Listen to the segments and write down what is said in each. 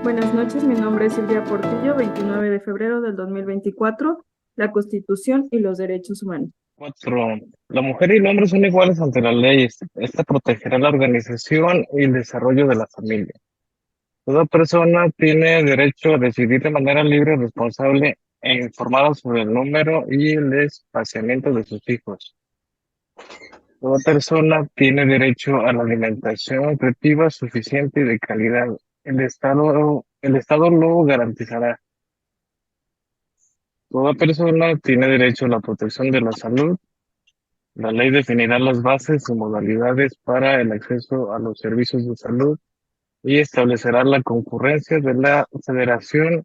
Buenas noches, mi nombre es Silvia Portillo, 29 de febrero del 2024, la Constitución y los Derechos Humanos. 4. La mujer y el hombre son iguales ante la ley. Esta protegerá la organización y el desarrollo de la familia. Toda persona tiene derecho a decidir de manera libre, responsable e informada sobre el número y el espaciamiento de sus hijos. Toda persona tiene derecho a la alimentación nutritiva suficiente y de calidad. El Estado lo garantizará. Toda persona tiene derecho a la protección de la salud. La ley definirá las bases y modalidades para el acceso a los servicios de salud y establecerá la concurrencia de la federación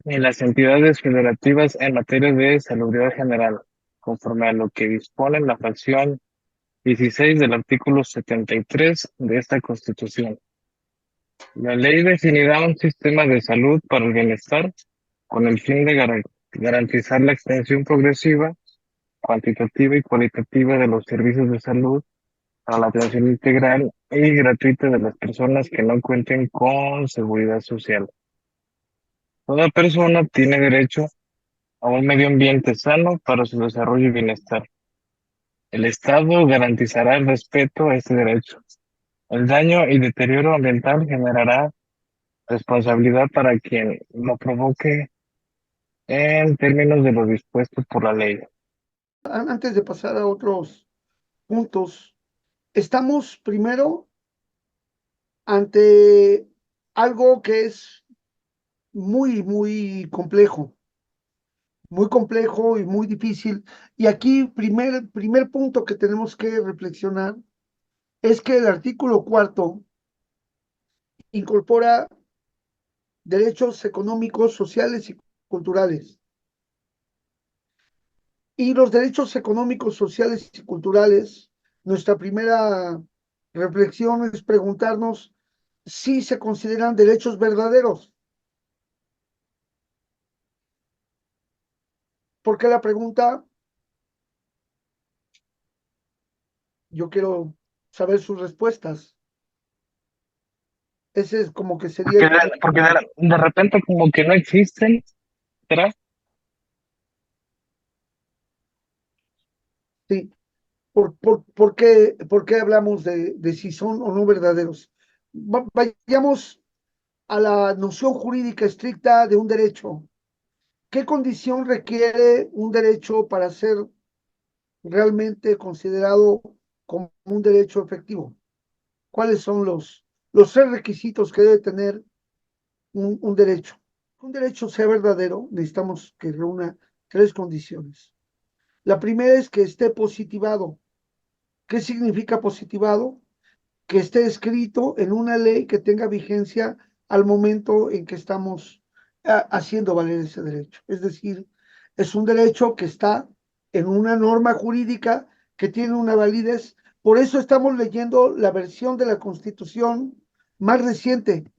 y las entidades federativas en materia de salubridad general, conforme a lo que dispone la fracción 16 del artículo 73 de esta Constitución. La ley definirá un sistema de salud para el bienestar con el fin de garantizar la extensión progresiva, cuantitativa y cualitativa de los servicios de salud a la atención integral y gratuita de las personas que no cuenten con seguridad social. Toda persona tiene derecho a un medio ambiente sano para su desarrollo y bienestar. El Estado garantizará el respeto a este derecho. El daño y deterioro ambiental generará responsabilidad para quien lo provoque en términos de lo dispuesto por la ley. Antes de pasar a otros puntos, estamos primero ante algo que es muy complejo y muy difícil. Y aquí, primer punto que tenemos que reflexionar es que el artículo cuarto incorpora derechos económicos, sociales y culturales. Y los derechos económicos, sociales y culturales, nuestra primera reflexión es preguntarnos si se consideran derechos verdaderos. ¿Por qué la pregunta? Yo quiero saber sus respuestas. Ese es como que sería Porque, el de, primer porque punto. de repente como que no existen, ¿será? Sí. ¿Por qué hablamos de si son o no verdaderos? Vayamos a la noción jurídica estricta de un derecho. ¿Qué condición requiere un derecho para ser realmente considerado como un derecho efectivo? ¿Cuáles son los tres requisitos que debe tener un derecho? Un derecho sea verdadero, necesitamos que reúna tres condiciones. La primera es que esté positivado. ¿Qué significa positivado? Que esté escrito en una ley que tenga vigencia al momento en que estamos haciendo valer ese derecho. Es decir, es un derecho que está en una norma jurídica que tiene una validez. Por eso estamos leyendo la versión de la Constitución más reciente,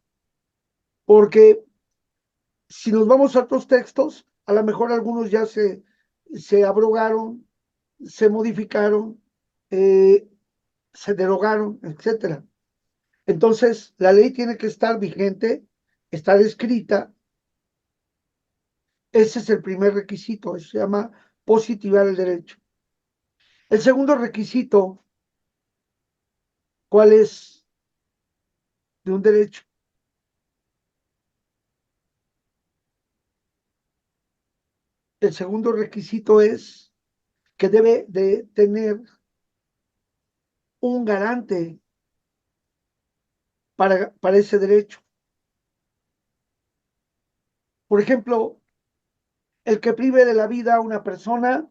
porque si nos vamos a otros textos, a lo mejor algunos ya se abrogaron, se modificaron, eh, se derogaron, etcétera. Entonces, la ley tiene que estar vigente, estar escrita. Ese es el primer requisito, eso se llama positivar el derecho. El segundo requisito, ¿cuál es de un derecho? El segundo requisito es que debe de tener un garante para ese derecho. Por ejemplo, el que prive de la vida a una persona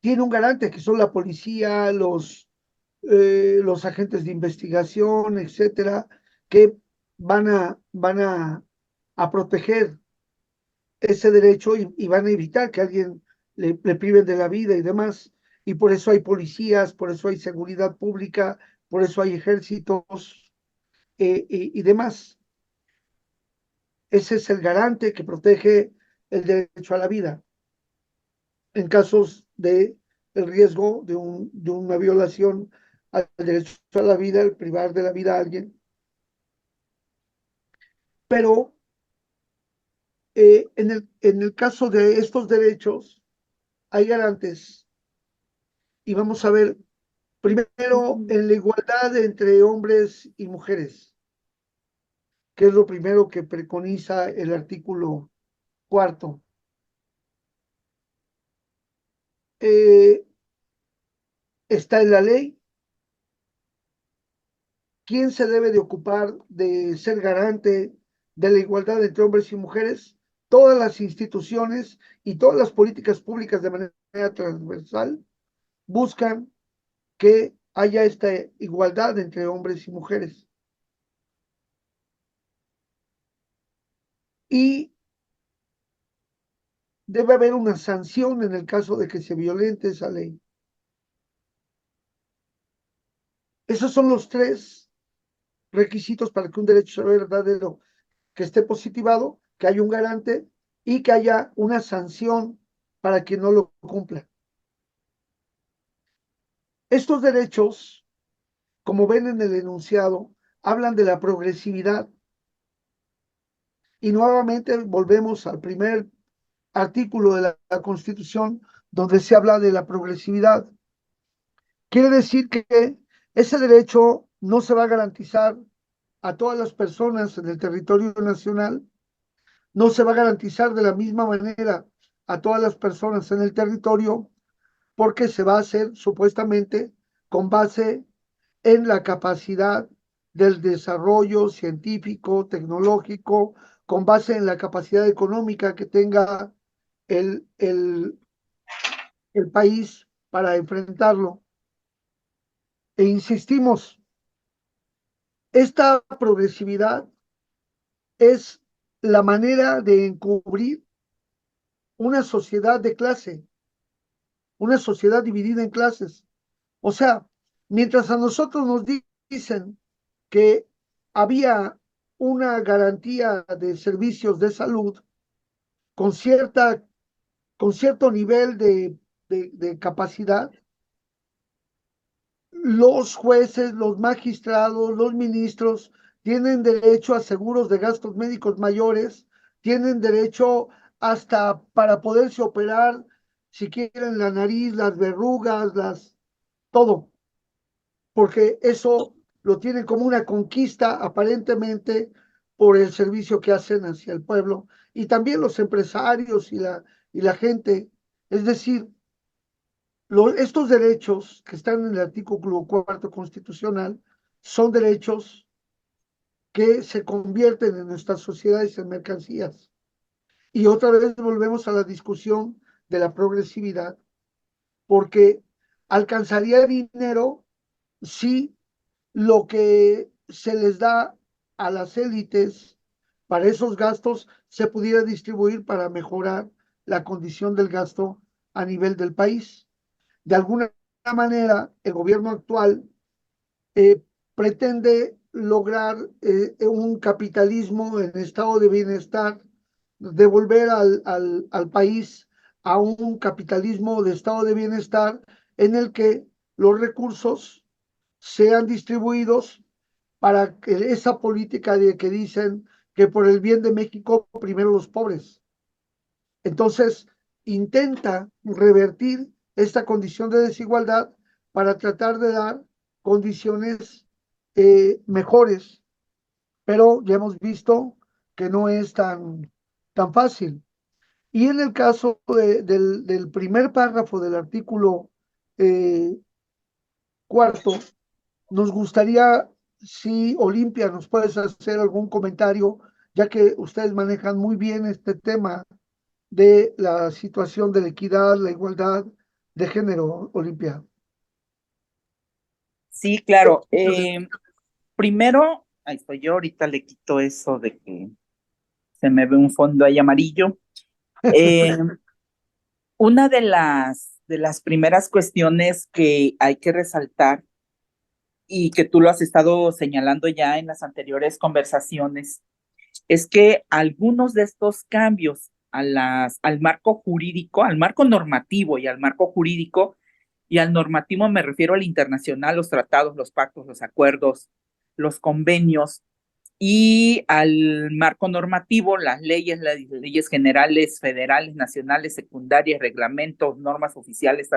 tiene un garante, que son la policía, los agentes de investigación, etcétera, que van a proteger ese derecho y van a evitar que alguien le priven de la vida y demás. Y por eso hay policías, por eso hay seguridad pública, por eso hay ejércitos y demás. Ese es el garante que protege el derecho a la vida en casos de el riesgo de una violación al derecho a la vida, el privar de la vida a alguien, pero en el caso de estos derechos hay garantes y vamos a ver primero en la igualdad entre hombres y mujeres, que es lo primero que preconiza el artículo cuarto. Está en la ley. ¿Quién se debe de ocupar de ser garante de la igualdad entre hombres y mujeres? Todas las instituciones y todas las políticas públicas de manera transversal buscan que haya esta igualdad entre hombres y mujeres. Y debe haber una sanción en el caso de que se violente esa ley. Esos son los tres requisitos para que un derecho sea verdadero, que esté positivado, que haya un garante y que haya una sanción para quien no lo cumpla. Estos derechos, como ven en el enunciado, hablan de la progresividad. Y nuevamente volvemos al primer artículo de la Constitución, donde se habla de la progresividad. Quiere decir que ese derecho no se va a garantizar a todas las personas en el territorio nacional, no se va a garantizar de la misma manera a todas las personas en el territorio, porque se va a hacer supuestamente con base en la capacidad del desarrollo científico, tecnológico, con base en la capacidad económica que tenga el, el, el país para enfrentarlo. E insistimos, esta progresividad es la manera de encubrir una sociedad de clase, una sociedad dividida en clases. O sea, mientras a nosotros nos dicen que había una garantía de servicios de salud con, con cierto nivel de capacidad, los jueces, los magistrados, los ministros tienen derecho a seguros de gastos médicos mayores, tienen derecho hasta para poderse operar, si quieren, la nariz, las verrugas, todo, porque eso lo tienen como una conquista aparentemente por el servicio que hacen hacia el pueblo y también los empresarios y la gente. Es decir, estos derechos que están en el artículo cuarto constitucional son derechos que se convierten en nuestras sociedades en mercancías. Y otra vez volvemos a la discusión de la progresividad, porque alcanzaría dinero si lo que se les da a las élites para esos gastos se pudiera distribuir para mejorar la condición del gasto a nivel del país. De alguna manera, el gobierno actual pretende lograr un capitalismo en estado de bienestar, devolver al país a un capitalismo de estado de bienestar en el que los recursos sean distribuidos para que esa política de que dicen que por el bien de México primero los pobres. Entonces, intenta revertir esta condición de desigualdad para tratar de dar condiciones mejores, pero ya hemos visto que no es tan fácil. Y en el caso del primer párrafo del artículo eh, cuarto, nos gustaría, si Olimpia nos puedes hacer algún comentario, ya que ustedes manejan muy bien este tema de la situación de la equidad, la igualdad de género, Olimpia. Sí, claro. Primero, ahí estoy yo, ahorita le quito eso de que se me ve un fondo ahí amarillo. Eh, una de las primeras cuestiones que hay que resaltar y que tú lo has estado señalando ya en las anteriores conversaciones es que algunos de estos cambios al marco jurídico, al marco normativo y al marco jurídico, Y al normativo me refiero al internacional, los tratados, los pactos, los acuerdos, los convenios, y al marco normativo, las leyes generales, federales, nacionales, secundarias, reglamentos, normas oficiales,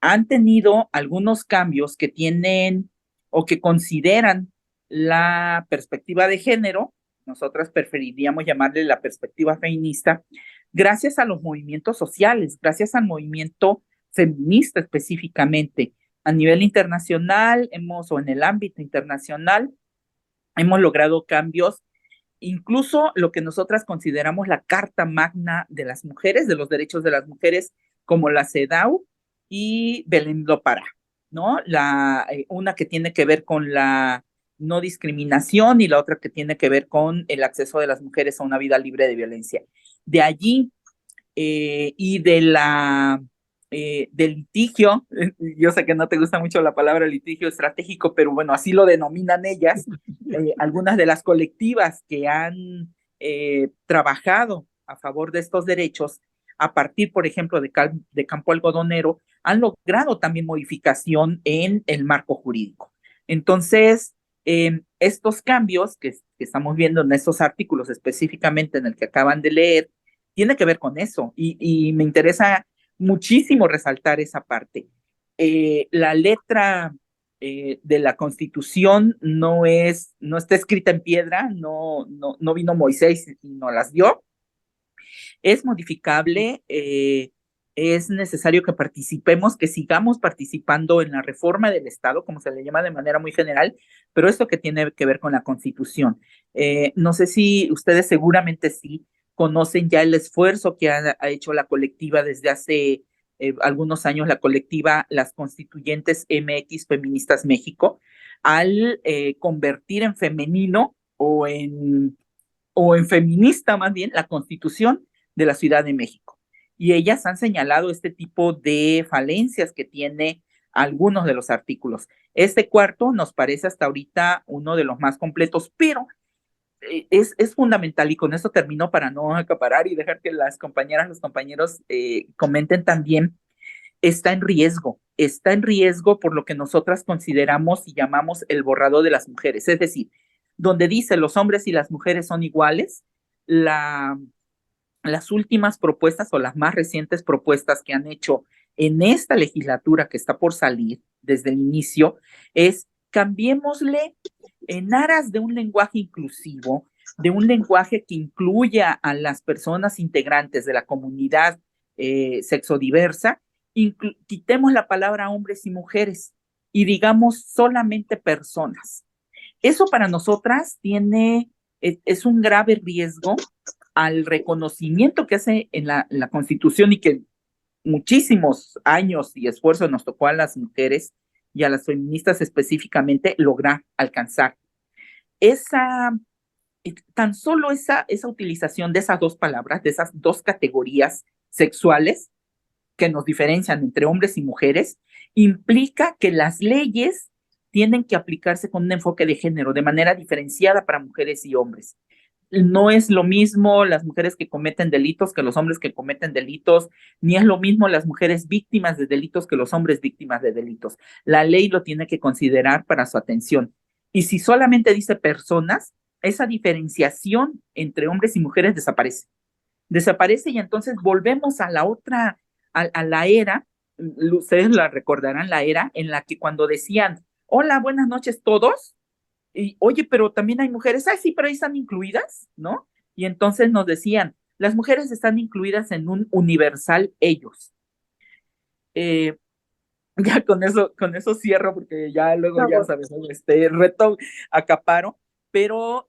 han tenido algunos cambios que tienen o que consideran la perspectiva de género, nosotras preferiríamos llamarle la perspectiva feminista, gracias a los movimientos sociales, gracias al movimiento feminista específicamente. A nivel internacional, o en el ámbito internacional, hemos logrado cambios, incluso lo que nosotras consideramos la Carta Magna de las Mujeres, de los derechos de las mujeres, como la CEDAW y Belén do Pará, ¿no? Una que tiene que ver con la no discriminación y la otra que tiene que ver con el acceso de las mujeres a una vida libre de violencia. De allí y del litigio, yo sé que no te gusta mucho la palabra litigio estratégico, pero bueno, así lo denominan ellas, algunas de las colectivas que han trabajado a favor de estos derechos, a partir, por ejemplo, de Campo Algodonero, han logrado también modificación en el marco jurídico. Entonces, estos cambios que estamos viendo en estos artículos, específicamente en el que acaban de leer, tiene que ver con eso, y me interesa muchísimo resaltar esa parte. La letra de la Constitución no está escrita en piedra, no vino Moisés y nos las dio, es modificable, es necesario que participemos, que sigamos participando en la reforma del Estado, como se le llama de manera muy general, pero esto que tiene que ver con la Constitución. No sé si ustedes seguramente sí conocen ya el esfuerzo que ha hecho la colectiva desde hace algunos años, la colectiva Las Constituyentes MX Feministas México, al convertir en femenino o en feminista más bien la Constitución de la Ciudad de México. Y ellas han señalado este tipo de falencias que tiene algunos de los artículos. Este cuarto nos parece hasta ahorita uno de los más completos, pero es fundamental, y con esto termino para no acaparar y dejar que las compañeras, los compañeros comenten también. Está en riesgo por lo que nosotras consideramos y llamamos el borrado de las mujeres, es decir, donde dice los hombres y las mujeres son iguales, las últimas propuestas o las más recientes propuestas que han hecho en esta legislatura que está por salir desde el inicio es cambiémosle en aras de un lenguaje inclusivo, de un lenguaje que incluya a las personas integrantes de la comunidad sexodiversa, quitemos la palabra hombres y mujeres y digamos solamente personas. Eso para nosotras es un grave riesgo al reconocimiento que hace en la Constitución y que muchísimos años y esfuerzos nos tocó a las mujeres y a las feministas específicamente lograr alcanzar. Tan solo esa utilización de esas dos palabras, de esas dos categorías sexuales que nos diferencian entre hombres y mujeres, implica que las leyes tienen que aplicarse con un enfoque de género, de manera diferenciada para mujeres y hombres. No es lo mismo las mujeres que cometen delitos que los hombres que cometen delitos, ni es lo mismo las mujeres víctimas de delitos que los hombres víctimas de delitos. La ley lo tiene que considerar para su atención. Y si solamente dice personas, esa diferenciación entre hombres y mujeres desaparece. Desaparece y entonces volvemos a la otra, a la era, ustedes la recordarán, la era en la que cuando decían, hola, buenas noches todos, y oye, pero también hay mujeres, sí, pero ahí están incluidas, ¿no? Y entonces nos decían, las mujeres están incluidas en un universal ellos. Ya con eso cierro, porque ya luego, ya sabes, reto acaparo, pero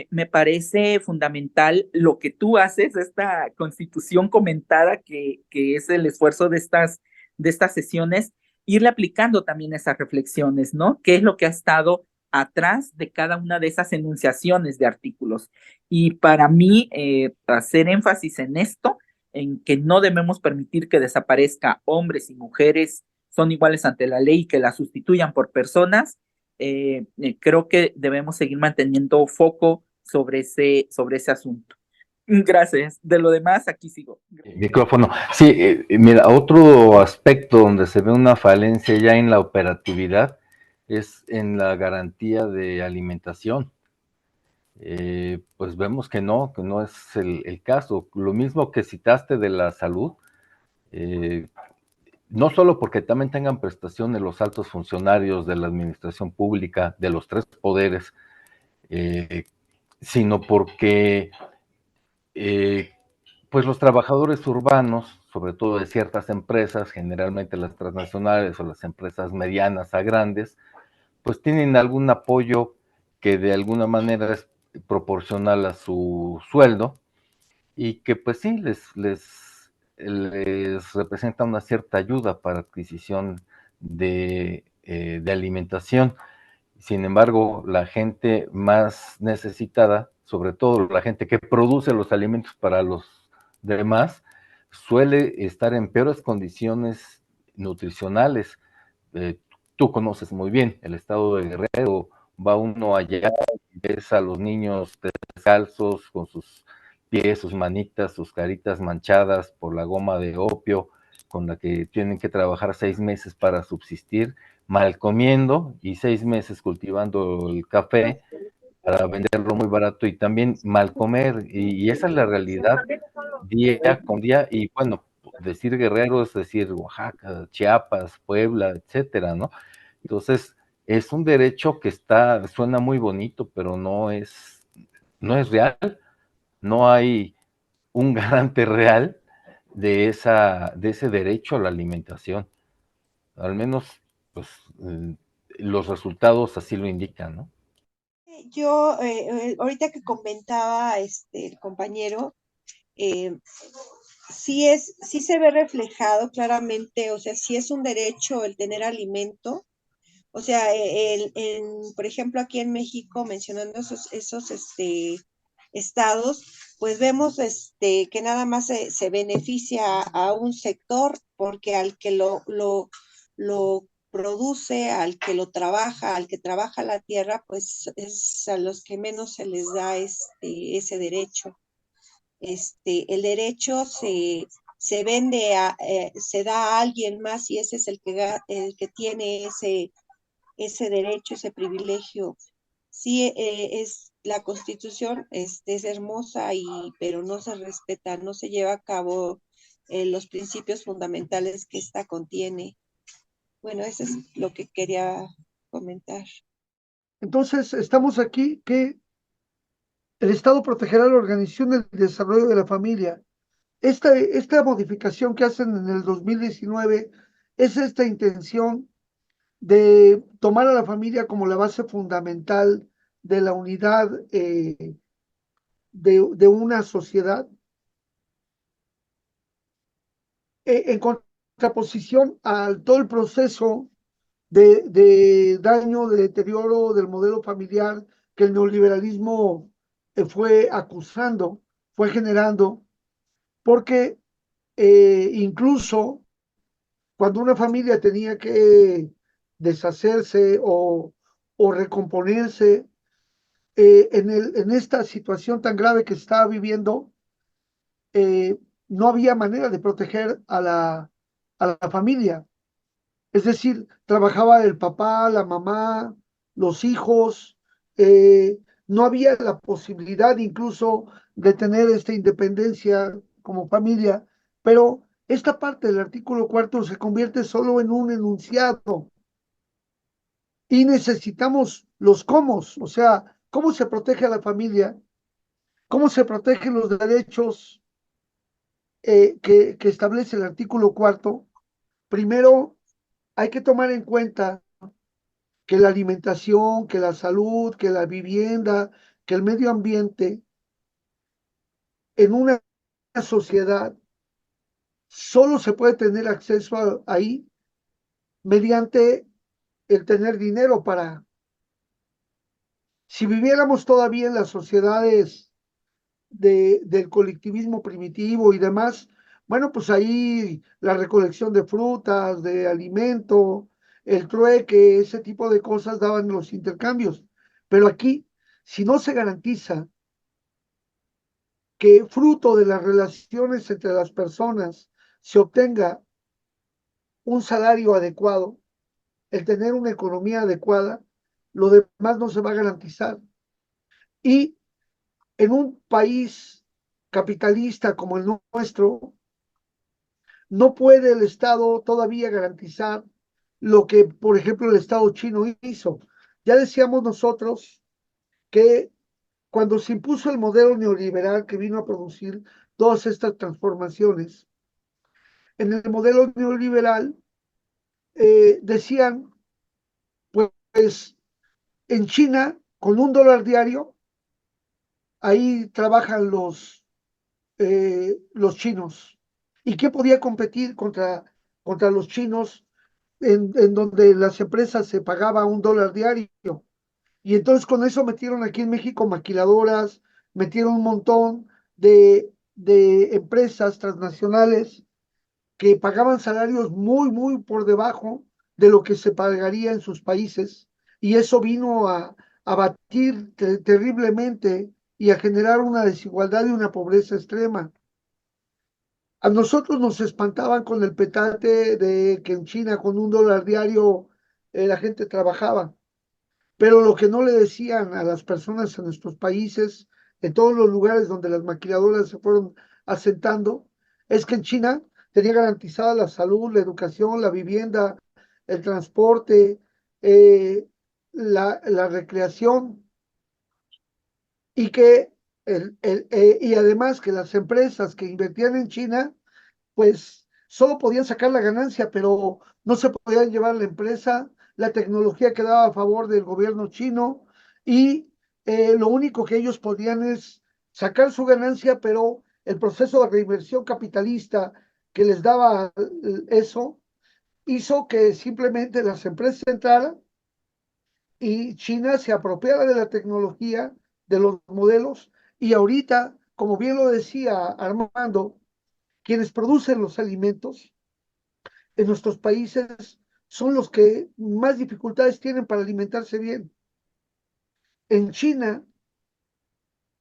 me parece fundamental lo que tú haces, esta constitución comentada, que es el esfuerzo de estas sesiones, irle aplicando también esas reflexiones, ¿no? ¿Qué es lo que ha estado atrás de cada una de esas enunciaciones de artículos? Y para mí, hacer énfasis en esto, en que no debemos permitir que desaparezca hombres y mujeres son iguales ante la ley y que la sustituyan por personas, creo que debemos seguir manteniendo foco sobre ese asunto. Gracias. De lo demás, aquí sigo. Micrófono. Sí, mira, otro aspecto donde se ve una falencia ya en la operatividad es en la garantía de alimentación. Pues vemos que no es el caso. Lo mismo que citaste de la salud, no solo porque también tengan prestaciones los altos funcionarios de la administración pública, de los tres poderes, sino porque pues los trabajadores urbanos, sobre todo de ciertas empresas, generalmente las transnacionales o las empresas medianas a grandes, pues tienen algún apoyo que de alguna manera es proporcional a su sueldo y que pues sí les representa una cierta ayuda para adquisición de alimentación. Sin embargo, la gente más necesitada, sobre todo la gente que produce los alimentos para los demás, suele estar en peores condiciones nutricionales. Eh, Tú conoces muy bien el estado de Guerrero, va uno allá y ves a los niños descalzos con sus pies, sus manitas, sus caritas manchadas por la goma de opio, con la que tienen que trabajar 6 meses para subsistir, mal comiendo y 6 meses cultivando el café para venderlo muy barato y también mal comer. Y esa es la realidad día con día. Y bueno, decir Guerrero es decir Oaxaca, Chiapas, Puebla, etcétera, ¿no? Entonces, es un derecho que suena muy bonito, pero no es real. No hay un garante real de ese derecho a la alimentación. Al menos, pues, los resultados así lo indican, ¿no? Yo, ahorita que comentaba el compañero, eh, sí se ve reflejado claramente, o sea, sí es un derecho el tener alimento. O sea, por ejemplo, aquí en México, mencionando esos estados, pues vemos que nada más se beneficia a un sector, porque al que lo produce, al que lo trabaja, al que trabaja la tierra, pues es a los que menos se les da ese derecho. El derecho se vende, se da a alguien más y ese es el que tiene ese derecho, ese privilegio. Sí, la Constitución es hermosa, pero no se respeta, no se lleva a cabo los principios fundamentales que esta contiene. Bueno, eso es lo que quería comentar. Entonces, estamos aquí que el Estado protegerá la organización del desarrollo de la familia. Esta modificación que hacen en el 2019 es esta intención de tomar a la familia como la base fundamental de la unidad de una sociedad, en contraposición a todo el proceso de daño, de deterioro del modelo familiar que el neoliberalismo fue acusando, fue generando, porque incluso cuando una familia tenía que deshacerse o recomponerse en esta situación tan grave que estaba viviendo, no había manera de proteger a la familia. Es decir, trabajaba el papá, la mamá, los hijos, no había la posibilidad incluso de tener esta independencia como familia, pero esta parte del artículo cuarto se convierte solo en un enunciado y necesitamos los cómo, o sea, cómo se protege a la familia, cómo se protegen los derechos que establece el artículo cuarto. Primero, hay que tomar en cuenta que la alimentación, que la salud, que la vivienda, que el medio ambiente en una sociedad solo se puede tener acceso ahí mediante el tener dinero para... Si viviéramos todavía en las sociedades del colectivismo primitivo y demás, bueno, pues ahí la recolección de frutas, de alimento, el trueque, ese tipo de cosas daban los intercambios. Pero aquí, si no se garantiza que fruto de las relaciones entre las personas se obtenga un salario adecuado, el tener una economía adecuada, lo demás no se va a garantizar. Y en un país capitalista como el nuestro, no puede el Estado todavía garantizar lo que, por ejemplo, el Estado chino hizo. Ya decíamos nosotros que cuando se impuso el modelo neoliberal que vino a producir todas estas transformaciones, en el modelo neoliberal decían, pues en China, con $1 diario, ahí trabajan los chinos. ¿Y qué podía competir contra los chinos en donde las empresas se pagaba $1 diario? Y entonces con eso metieron aquí en México maquiladoras, metieron un montón de empresas transnacionales que pagaban salarios muy, muy por debajo de lo que se pagaría en sus países. Y eso vino a batir terriblemente y a generar una desigualdad y una pobreza extrema. A nosotros nos espantaban con el petate de que en China con $1 diario la gente trabajaba. Pero lo que no le decían a las personas en nuestros países, en todos los lugares donde las maquiladoras se fueron asentando, es que en China tenía garantizada la salud, la educación, la vivienda, el transporte, la recreación y que y además que las empresas que invertían en China pues solo podían sacar la ganancia, pero no se podían llevar la empresa, la tecnología quedaba a favor del gobierno chino y lo único que ellos podían es sacar su ganancia, pero el proceso de reinversión capitalista que les daba eso hizo que simplemente las empresas entraran y China se apropiara de la tecnología, de los modelos, y ahorita, como bien lo decía Armando, quienes producen los alimentos en nuestros países son los que más dificultades tienen para alimentarse bien. En China,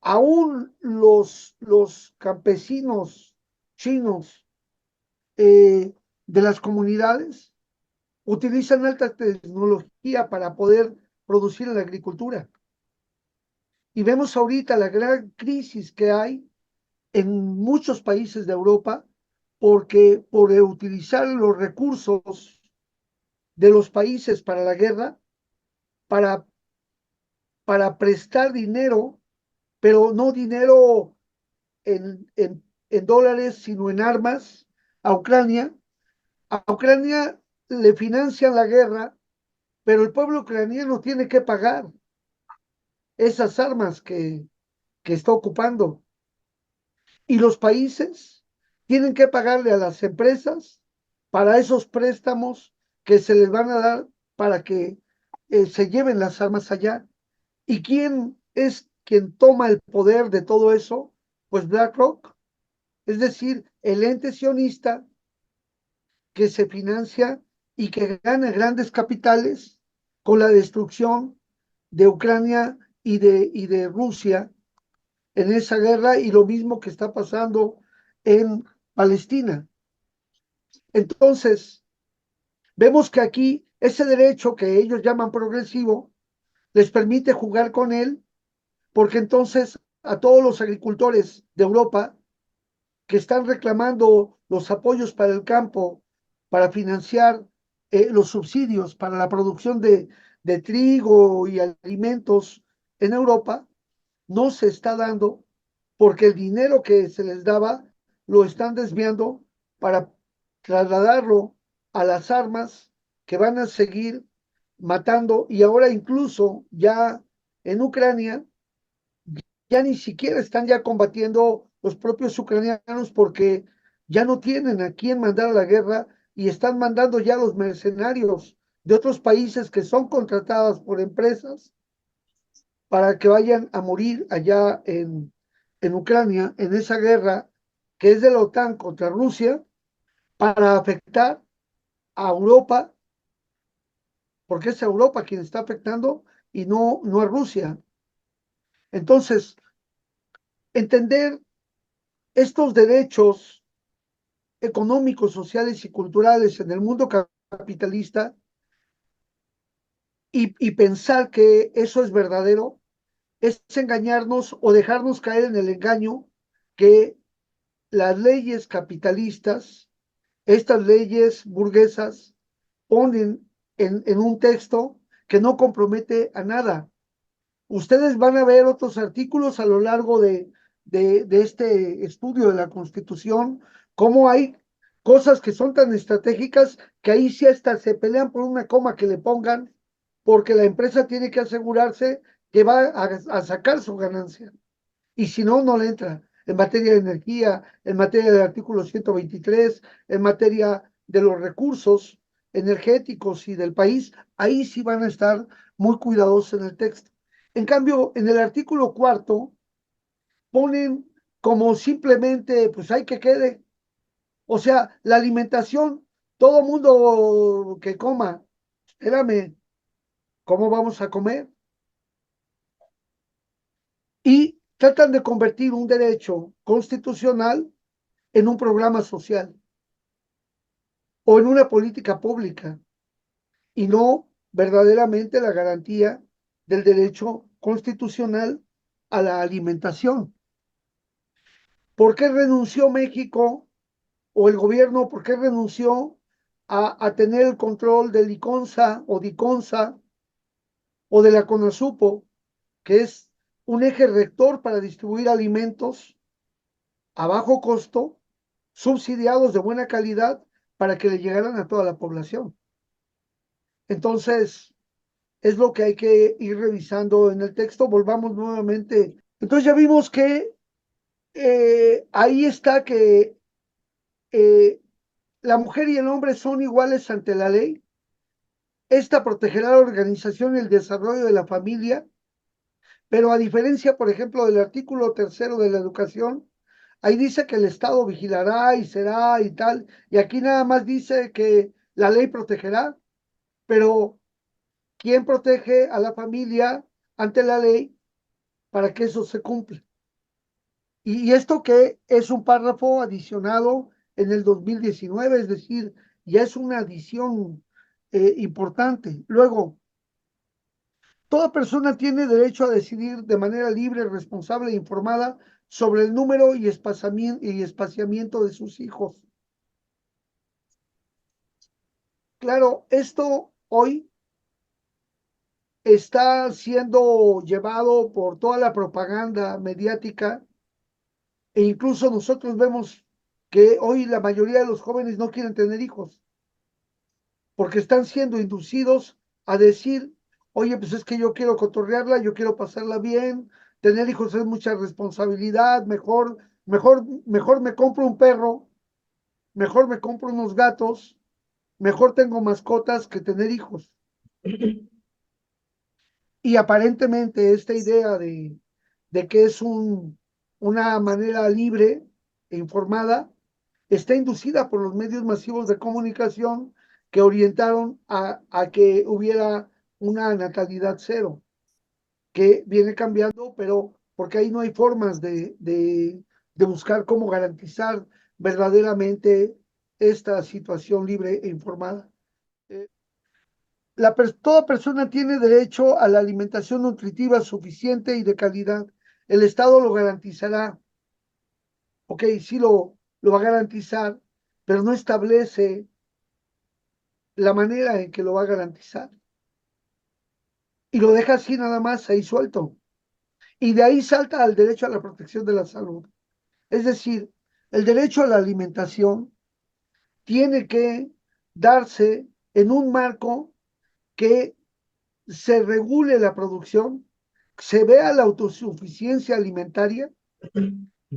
aún los campesinos chinos de las comunidades utilizan alta tecnología para poder producir en la agricultura. Y vemos ahorita la gran crisis que hay en muchos países de Europa porque por utilizar los recursos de los países para la guerra, para, para prestar dinero, pero no dinero en dólares, sino en armas a Ucrania. A Ucrania le financian la guerra, pero el pueblo ucraniano tiene que pagar esas armas que está ocupando. Y los países tienen que pagarle a las empresas para esos préstamos que se les van a dar para que se lleven las armas allá. ¿Y quién es quien toma el poder de todo eso? Pues BlackRock, es decir, el ente sionista que se financia y que gana grandes capitales con la destrucción de Ucrania y de Rusia en esa guerra y lo mismo que está pasando en Palestina. Entonces, vemos que aquí ese derecho que ellos llaman progresivo les permite jugar con él porque entonces a todos los agricultores de Europa que están reclamando los apoyos para el campo, para financiar los subsidios para la producción de trigo y alimentos en Europa, no se está dando porque el dinero que se les daba lo están desviando para trasladarlo a las armas que van a seguir matando y ahora incluso ya en Ucrania ya ni siquiera están ya combatiendo los propios ucranianos porque ya no tienen a quién mandar a la guerra y están mandando ya los mercenarios de otros países que son contratados por empresas para que vayan a morir allá en Ucrania, en esa guerra que es de la OTAN contra Rusia, para afectar a Europa, porque es Europa quien está afectando y no a Rusia. Entonces, entender estos derechos económicos, sociales y culturales en el mundo capitalista y pensar que eso es verdadero es engañarnos o dejarnos caer en el engaño que las leyes capitalistas, estas leyes burguesas, ponen en un texto que no compromete a nada. Ustedes van a ver otros artículos a lo largo de este estudio de la Constitución, cómo hay cosas que son tan estratégicas que ahí sí hasta se pelean por una coma que le pongan, porque la empresa tiene que asegurarse que va a sacar su ganancia. Y si no, no le entra. En materia de energía, en materia del artículo 123, en materia de los recursos energéticos y del país, ahí sí van a estar muy cuidadosos en el texto. En cambio, en el artículo cuarto ponen como simplemente, pues hay que quede. O sea, la alimentación, todo mundo que coma, espérame, ¿cómo vamos a comer? Y tratan de convertir un derecho constitucional en un programa social o en una política pública y no verdaderamente la garantía del derecho constitucional a la alimentación. ¿Por qué renunció México o el gobierno, por qué renunció a tener el control del ICONSA o DICONSA o de la CONASUPO, que es un eje rector para distribuir alimentos a bajo costo, subsidiados de buena calidad, para que le llegaran a toda la población? Entonces, es lo que hay que ir revisando en el texto. Volvamos nuevamente. Entonces ya vimos que ahí está que eh, la mujer y el hombre son iguales ante la ley. Esta protegerá la organización y el desarrollo de la familia, pero a diferencia, por ejemplo, del artículo tercero de la educación, ahí dice que el Estado vigilará y será y tal, y aquí nada más dice que la ley protegerá, pero ¿quién protege a la familia ante la ley para que eso se cumpla? Y esto que es un párrafo adicionado en el 2019, es decir, ya es una adición importante. Luego, toda persona tiene derecho a decidir de manera libre, responsable e informada sobre el número y espaciamiento de sus hijos. Claro, esto hoy está siendo llevado por toda la propaganda mediática e incluso nosotros vemos que hoy la mayoría de los jóvenes no quieren tener hijos porque están siendo inducidos a decir, oye, pues es que yo quiero cotorrearla, yo quiero pasarla bien, tener hijos es mucha responsabilidad, mejor me compro un perro, mejor me compro unos gatos, mejor tengo mascotas que tener hijos. Y aparentemente esta idea de que es una manera libre e informada está inducida por los medios masivos de comunicación que orientaron a que hubiera una natalidad cero, que viene cambiando, pero porque ahí no hay formas de buscar cómo garantizar verdaderamente esta situación libre e informada. Toda persona tiene derecho a la alimentación nutritiva suficiente y de calidad. El Estado lo garantizará. Ok, sí lo va a garantizar, pero no establece la manera en que lo va a garantizar. Y lo deja así nada más ahí suelto. Y de ahí salta al derecho a la protección de la salud. Es decir, el derecho a la alimentación tiene que darse en un marco que se regule la producción, se vea la autosuficiencia alimentaria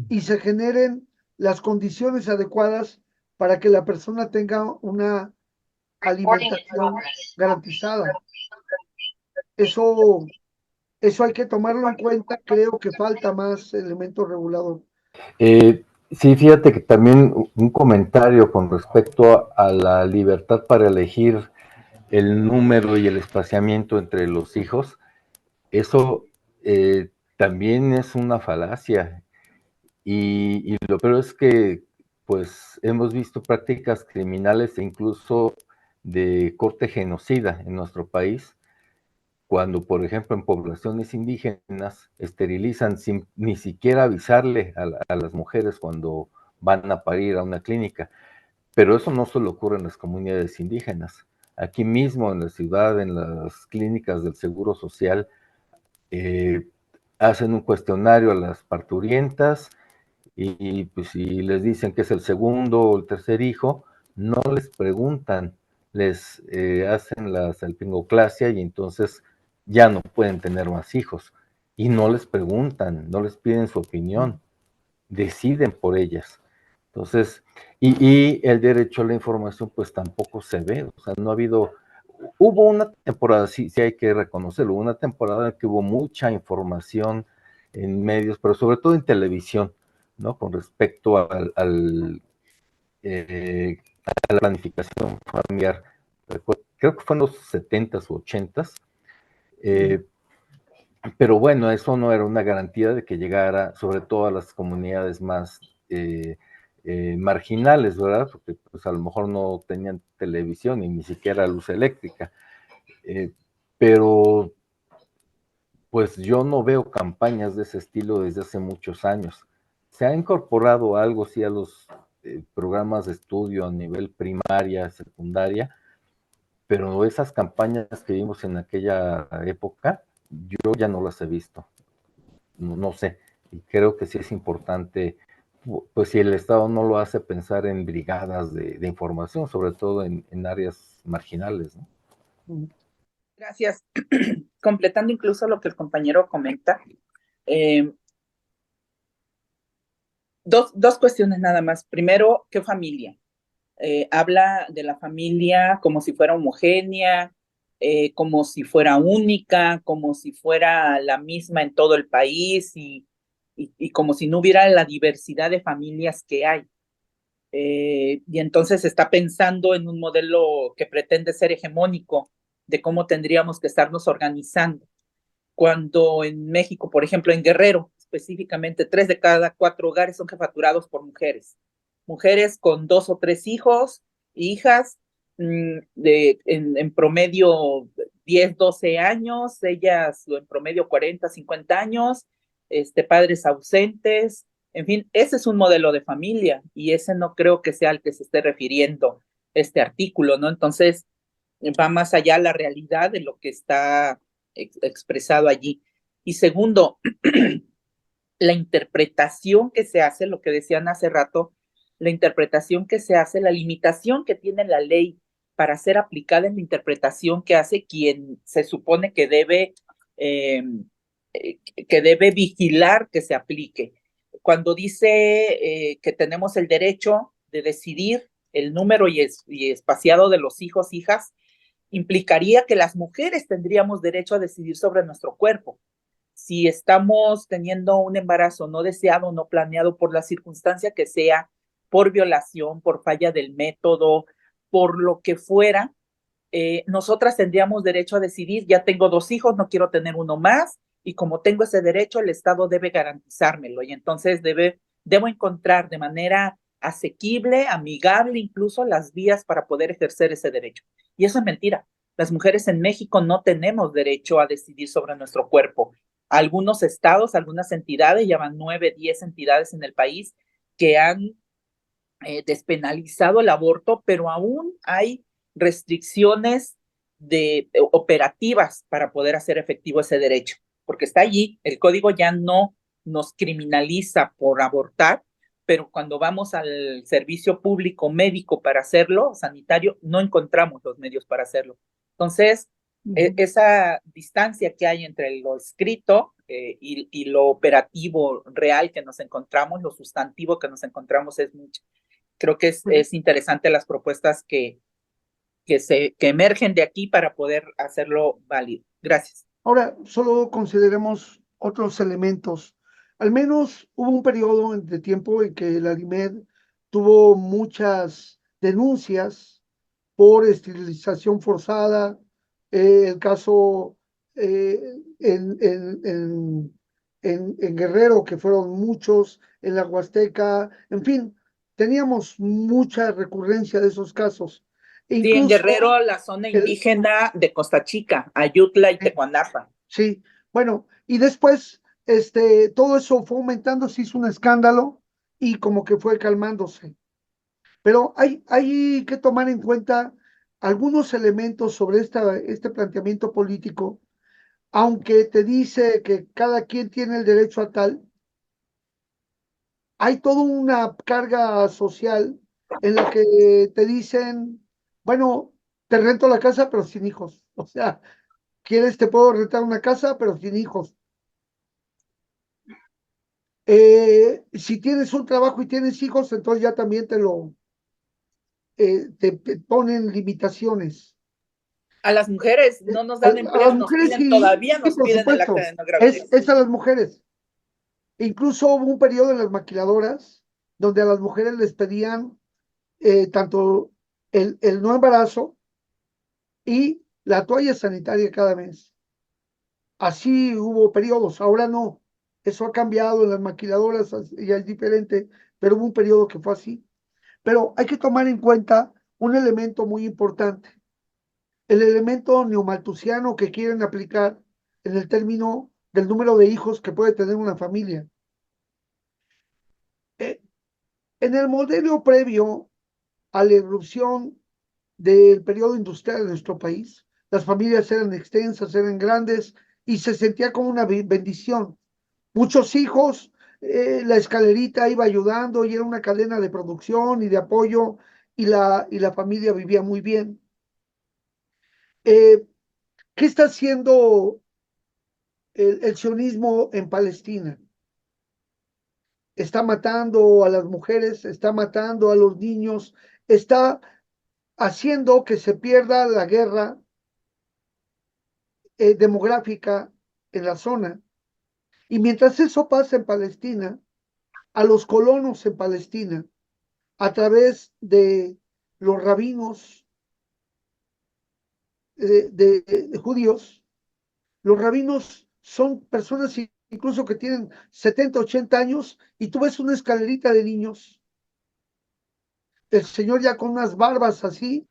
y se generen las condiciones adecuadas para que la persona tenga una alimentación garantizada. Eso, eso hay que tomarlo en cuenta. Creo que falta más elemento regulador. Sí, fíjate que también un comentario con respecto a la libertad para elegir el número y el espaciamiento entre los hijos, eso también es una falacia y lo peor es que pues hemos visto prácticas criminales e incluso de corte genocida en nuestro país, cuando, por ejemplo, en poblaciones indígenas esterilizan sin ni siquiera avisarle a las mujeres cuando van a parir a una clínica. Pero eso no solo ocurre en las comunidades indígenas. Aquí mismo en la ciudad, en las clínicas del Seguro Social, eh, hacen un cuestionario a las parturientas y pues si les dicen que es el segundo o el tercer hijo, no les preguntan, les hacen la salpingoclasia y entonces ya no pueden tener más hijos. Y no les preguntan, no les piden su opinión, deciden por ellas. Entonces, y el derecho a la información pues tampoco se ve, o sea, no ha habido, hubo una temporada, sí, sí hay que reconocerlo, una temporada en que hubo mucha información en medios, pero sobre todo en televisión, ¿no? Con respecto eh, a la planificación familiar. Creo que fue en los 70s o 80s, pero bueno, eso no era una garantía de que llegara sobre todo a las comunidades más marginales, ¿verdad? Porque pues a lo mejor no tenían televisión y ni siquiera luz eléctrica. Pero pues yo no veo campañas de ese estilo desde hace muchos años. Se ha incorporado algo, sí, a los programas de estudio a nivel primaria, secundaria, pero esas campañas que vimos en aquella época, yo ya no las he visto. No, no sé, y creo que sí es importante, pues si el Estado no lo hace, pensar en brigadas de información, sobre todo en áreas marginales, ¿no? Gracias. Completando incluso lo que el compañero comenta, eh, dos cuestiones nada más. Primero, ¿qué familia? Habla de la familia como si fuera homogénea, como si fuera única, como si fuera la misma en todo el país y como si no hubiera la diversidad de familias que hay. Y entonces está pensando en un modelo que pretende ser hegemónico de cómo tendríamos que estarnos organizando. Cuando en México, por ejemplo, en Guerrero, específicamente, 3 de cada 4 hogares son jefaturados por mujeres. Mujeres con 2 o 3 hijos, hijas, en promedio 10, 12 años, ellas en promedio 40, 50 años, padres ausentes, en fin, ese es un modelo de familia y ese no creo que sea al que se esté refiriendo este artículo, ¿no? Entonces, va más allá la realidad de lo que está expresado allí. Y segundo, la interpretación que se hace, lo que decían hace rato, la interpretación que se hace, la limitación que tiene la ley para ser aplicada en la interpretación que hace quien se supone eh, que debe vigilar que se aplique. Cuando dice que tenemos el derecho de decidir el número y espaciado de los hijos, hijas, implicaría que las mujeres tendríamos derecho a decidir sobre nuestro cuerpo. Si estamos teniendo un embarazo no deseado, no planeado por la circunstancia que sea, por violación, por falla del método, por lo que fuera, nosotras tendríamos derecho a decidir, ya tengo 2 hijos, no quiero tener uno más, y como tengo ese derecho, el Estado debe garantizármelo, y entonces debo encontrar de manera asequible, amigable, incluso las vías para poder ejercer ese derecho. Y eso es mentira. Las mujeres en México no tenemos derecho a decidir sobre nuestro cuerpo. Algunos estados, algunas entidades, ya van 9, 10 entidades en el país que han despenalizado el aborto, pero aún hay restricciones operativas para poder hacer efectivo ese derecho, porque está allí, el código ya no nos criminaliza por abortar, pero cuando vamos al servicio público médico para hacerlo, sanitario, no encontramos los medios para hacerlo. Entonces, esa distancia que hay entre lo escrito y lo operativo real que nos encontramos, lo sustantivo que nos encontramos es mucho. Creo que es interesante las propuestas que emergen de aquí para poder hacerlo válido. Gracias. Ahora, solo consideremos otros elementos. Al menos hubo un periodo de tiempo en que la ALIMED tuvo muchas denuncias por esterilización forzada. El caso en en Guerrero, que fueron muchos, en la Huasteca, en fin, teníamos mucha recurrencia de esos casos. E Sí, en incluso, Guerrero, la zona el, indígena de Costa Chica, Ayutla y Tecuanapa. sí, bueno, y después, todo eso fue aumentando, se hizo un escándalo y como que fue calmándose. Pero hay que tomar en cuenta algunos elementos sobre este planteamiento político, aunque te dice que cada quien tiene el derecho a tal, hay toda una carga social en la que te dicen, bueno, te rento la casa, pero sin hijos. O sea, quieres, te puedo rentar una casa, pero sin hijos. Si tienes un trabajo y tienes hijos, entonces ya también te ponen limitaciones. A las mujeres no nos dan A las empleo, nos mujeres piden, sí, todavía sí, nos por piden el acta supuesto, de no gravidez. es a las mujeres. Incluso hubo un periodo en las maquiladoras donde a las mujeres les pedían tanto el no embarazo y la toalla sanitaria cada mes. Así hubo periodos, ahora no. Eso ha cambiado en las maquiladoras, ya es diferente, pero hubo un periodo que fue así. Pero hay que tomar en cuenta un elemento muy importante, el elemento neomalthusiano que quieren aplicar en el término del número de hijos que puede tener una familia. Eh, en el modelo previo a la irrupción del periodo industrial de nuestro país, las familias eran extensas, eran grandes y se sentía como una bendición. Muchos hijos, la escalerita iba ayudando y era una cadena de producción y de apoyo y la familia vivía muy bien. Eh, ¿Qué está haciendo el sionismo en Palestina? Está matando a las mujeres, está matando a los niños, está haciendo que se pierda la guerra demográfica en la zona. Y mientras eso pasa en Palestina, a los colonos en Palestina, a través de los rabinos de judíos, los rabinos son personas incluso que tienen 70, 80 años y tú ves una escalerita de niños, el señor ya con unas barbas así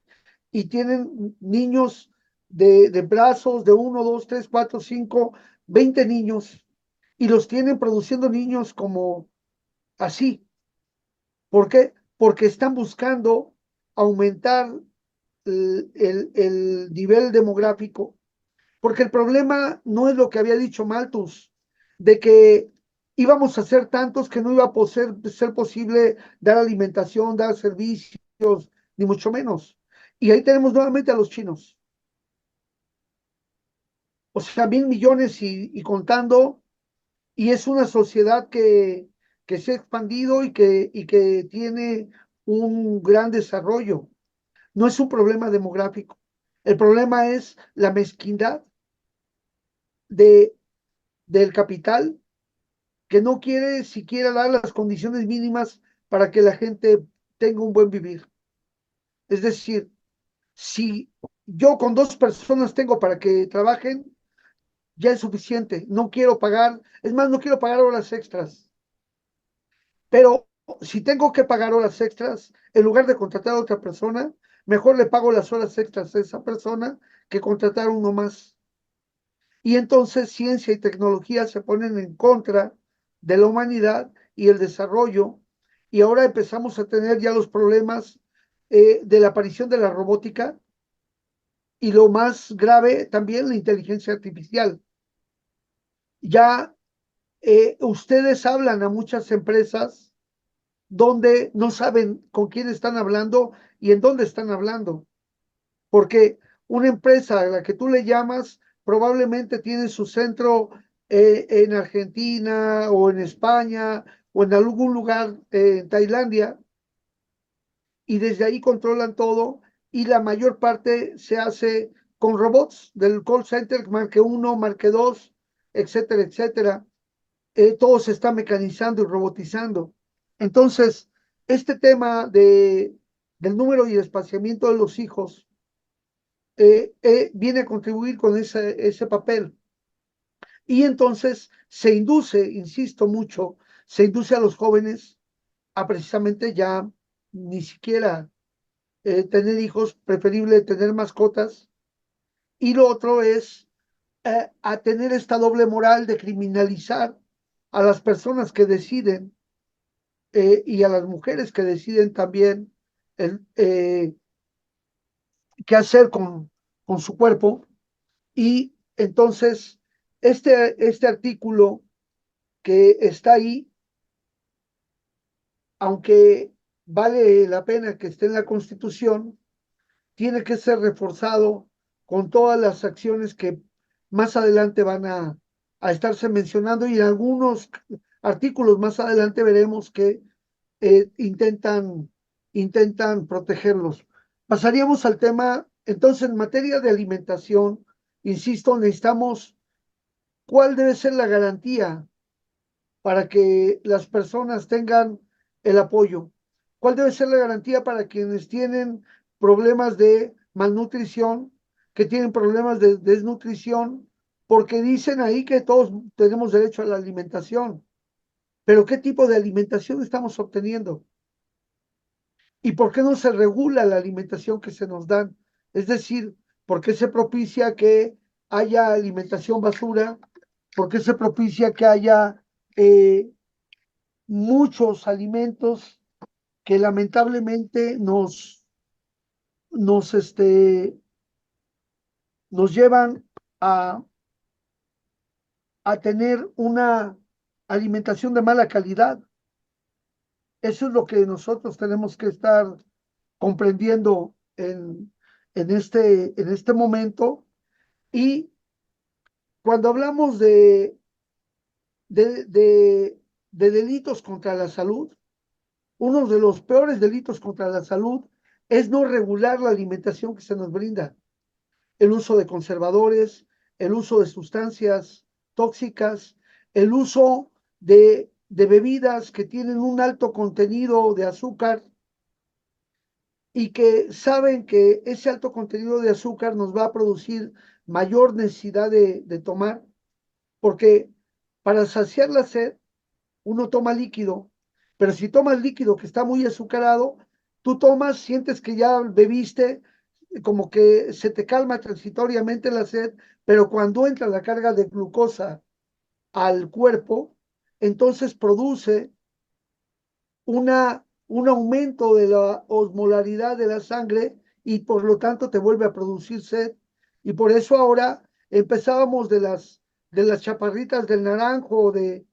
y tienen niños de brazos de 1, 2, 3, 4, 5, 20 niños y los tienen produciendo niños como así. ¿Por qué? Porque están buscando aumentar el nivel demográfico, porque el problema no es lo que había dicho Malthus, de que íbamos a ser tantos que no iba a ser posible dar alimentación, dar servicios, ni mucho menos. Y ahí tenemos nuevamente a los chinos. O sea, 1.000 millones y contando, y es una sociedad que se ha expandido y que tiene un gran desarrollo. No es un problema demográfico. El problema es la mezquindad de, del capital que no quiere siquiera dar las condiciones mínimas para que la gente tenga un buen vivir. Es decir, si yo con 2 personas tengo para que trabajen, ya es suficiente. No quiero pagar, es más, no quiero pagar horas extras. Pero si tengo que pagar horas extras, en lugar de contratar a otra persona, mejor le pago las horas extras a esa persona que contratar a uno más. Y entonces ciencia y tecnología se ponen en contra de la humanidad y el desarrollo. Y ahora empezamos a tener ya los problemas de la aparición de la robótica y lo más grave también la inteligencia artificial. Ya ustedes hablan a muchas empresas donde no saben con quién están hablando y en dónde están hablando, porque una empresa a la que tú le llamas probablemente tiene su centro en Argentina o en España o en algún lugar en Tailandia y desde ahí controlan todo y la mayor parte se hace con robots del call center, marque 1, marque 2, etcétera, etcétera. Todo se está mecanizando y robotizando. Entonces, este tema del número y espaciamiento de los hijos viene a contribuir con ese papel. Y entonces se induce, insisto mucho, se induce a los jóvenes a precisamente ya ni siquiera tener hijos, preferible tener mascotas. Y lo otro es a tener esta doble moral de criminalizar a las personas que deciden y a las mujeres que deciden también qué hacer con su cuerpo. Y entonces, este artículo que está ahí, aunque vale la pena que esté en la Constitución, tiene que ser reforzado con todas las acciones que más adelante van a estarse mencionando y en algunos artículos más adelante veremos que intentan protegerlos. Pasaríamos al tema, entonces, en materia de alimentación, insisto, necesitamos cuál debe ser la garantía para que las personas tengan el apoyo. ¿Cuál debe ser la garantía para quienes tienen problemas de malnutrición, que tienen problemas de desnutrición? Porque dicen ahí que todos tenemos derecho a la alimentación, pero ¿qué tipo de alimentación estamos obteniendo? ¿Y por qué no se regula la alimentación que se nos dan? Es decir, ¿por qué se propicia que haya alimentación basura? ¿Por qué se propicia que haya muchos alimentos que lamentablemente nos, este, nos llevan a, a tener una alimentación de mala calidad? Eso es lo que nosotros tenemos que estar comprendiendo en este momento. Y cuando hablamos de, de, de delitos contra la salud, uno de los peores delitos contra la salud es no regular la alimentación que se nos brinda, el uso de conservadores, el uso de sustancias tóxicas, el uso de bebidas que tienen un alto contenido de azúcar y que saben que ese alto contenido de azúcar nos va a producir mayor necesidad de tomar, porque para saciar la sed uno toma líquido, pero si tomas líquido que está muy azucarado, tú tomas, sientes que ya bebiste, como que se te calma transitoriamente la sed, pero cuando entra la carga de glucosa al cuerpo, entonces produce un aumento de la osmolaridad de la sangre y por lo tanto te vuelve a producir sed. Y por eso ahora empezábamos de las chaparritas del naranjo, de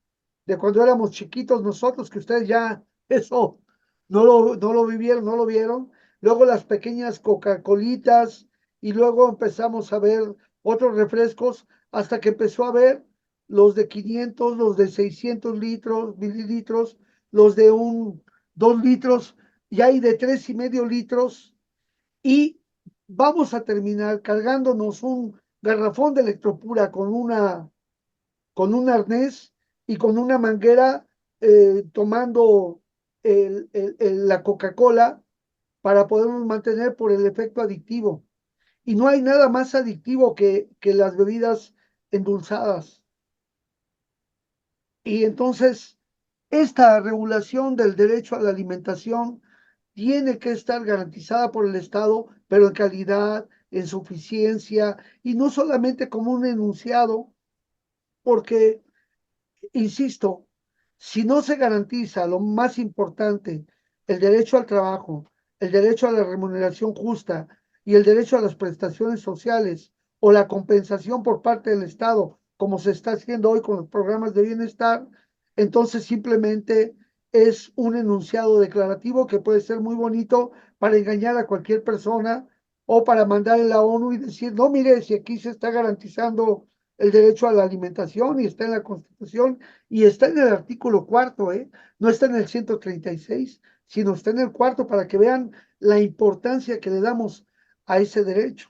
cuando éramos chiquitos nosotros, que ustedes ya eso no lo vivieron, no lo vieron. Luego las pequeñas Coca-Colitas y luego empezamos a ver otros refrescos hasta que empezó a ver los de 500, los de 600 litros, mililitros, los de 2 litros, y hay de 3,5 litros, y vamos a terminar cargándonos un garrafón de electropura con un arnés y con una manguera tomando la Coca-Cola para podernos mantener por el efecto adictivo. Y no hay nada más adictivo que las bebidas endulzadas. Y entonces, esta regulación del derecho a la alimentación tiene que estar garantizada por el Estado, pero en calidad, en suficiencia, y no solamente como un enunciado, porque, insisto, si no se garantiza lo más importante, el derecho al trabajo, el derecho a la remuneración justa y el derecho a las prestaciones sociales o la compensación por parte del Estado, como se está haciendo hoy con los programas de bienestar, entonces simplemente es un enunciado declarativo que puede ser muy bonito para engañar a cualquier persona o para mandar en la ONU y decir, no, mire, si aquí se está garantizando el derecho a la alimentación y está en la Constitución y está en el artículo cuarto, no está en el 136, sino está en el cuarto para que vean la importancia que le damos a ese derecho.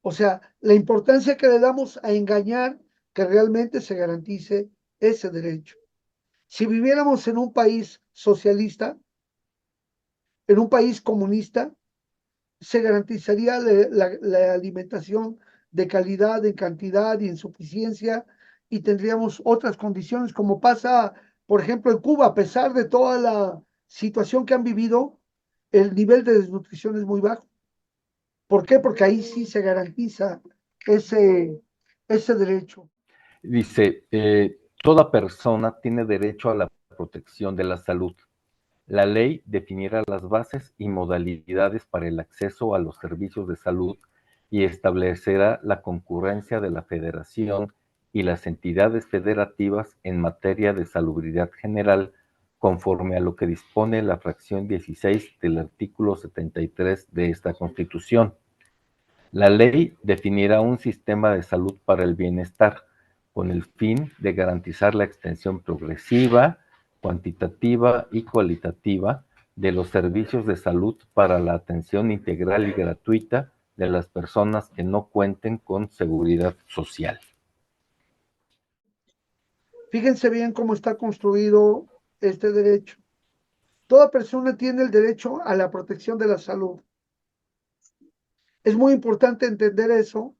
O sea, la importancia que le damos a engañar que realmente se garantice ese derecho. Si viviéramos en un país socialista, en un país comunista, se garantizaría la alimentación de calidad, en cantidad y en suficiencia, y tendríamos otras condiciones, como pasa, por ejemplo, en Cuba, a pesar de toda la situación que han vivido, el nivel de desnutrición es muy bajo. ¿Por qué? Porque ahí sí se garantiza ese derecho. Dice, toda persona tiene derecho a la protección de la salud. La ley definirá las bases y modalidades para el acceso a los servicios de salud y establecerá la concurrencia de la Federación y las entidades federativas en materia de salubridad general, conforme a lo que dispone la fracción 16 del artículo 73 de esta Constitución. La ley definirá un sistema de salud para el bienestar, con el fin de garantizar la extensión progresiva, cuantitativa y cualitativa de los servicios de salud para la atención integral y gratuita de las personas que no cuenten con seguridad social. Fíjense bien cómo está construido este derecho. Toda persona tiene el derecho a la protección de la salud. Es muy importante entender eso,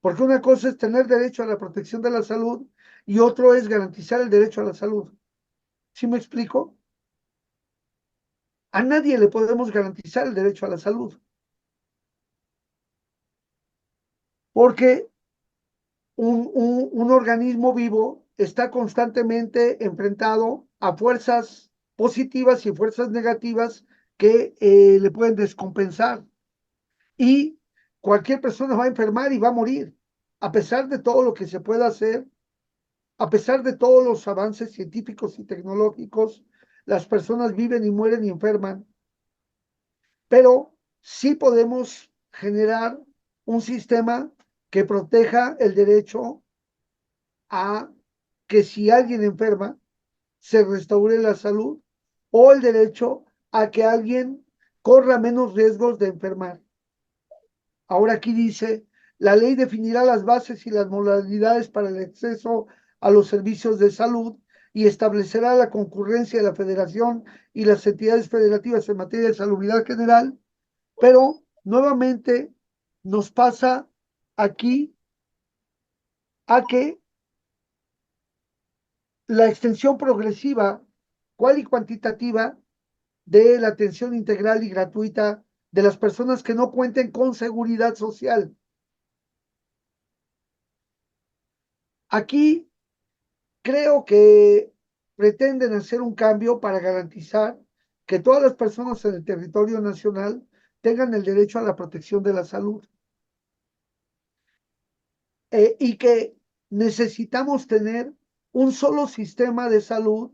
porque una cosa es tener derecho a la protección de la salud y otro es garantizar el derecho a la salud. ¿Sí me explico? A nadie le podemos garantizar el derecho a la salud, porque un organismo vivo está constantemente enfrentado a fuerzas positivas y fuerzas negativas que le pueden descompensar. Y cualquier persona va a enfermar y va a morir, a pesar de todo lo que se pueda hacer, a pesar de todos los avances científicos y tecnológicos, las personas viven y mueren y enferman, pero sí podemos generar un sistema que proteja el derecho a que si alguien enferma, se restaure la salud o el derecho a que alguien corra menos riesgos de enfermar. Ahora aquí dice, la ley definirá las bases y las modalidades para el acceso a los servicios de salud y establecerá la concurrencia de la federación y las entidades federativas en materia de salubridad general, pero nuevamente nos pasa aquí a que la extensión progresiva, cual y cuantitativa, de la atención integral y gratuita de las personas que no cuenten con seguridad social. Aquí creo que pretenden hacer un cambio para garantizar que todas las personas en el territorio nacional tengan el derecho a la protección de la salud y que necesitamos tener un solo sistema de salud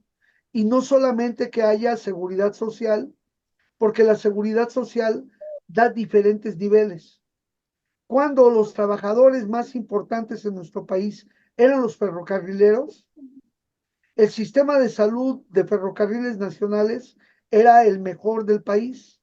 y no solamente que haya seguridad social, porque la seguridad social da diferentes niveles. Cuando los trabajadores más importantes en nuestro país eran los ferrocarrileros, el sistema de salud de ferrocarriles nacionales era el mejor del país.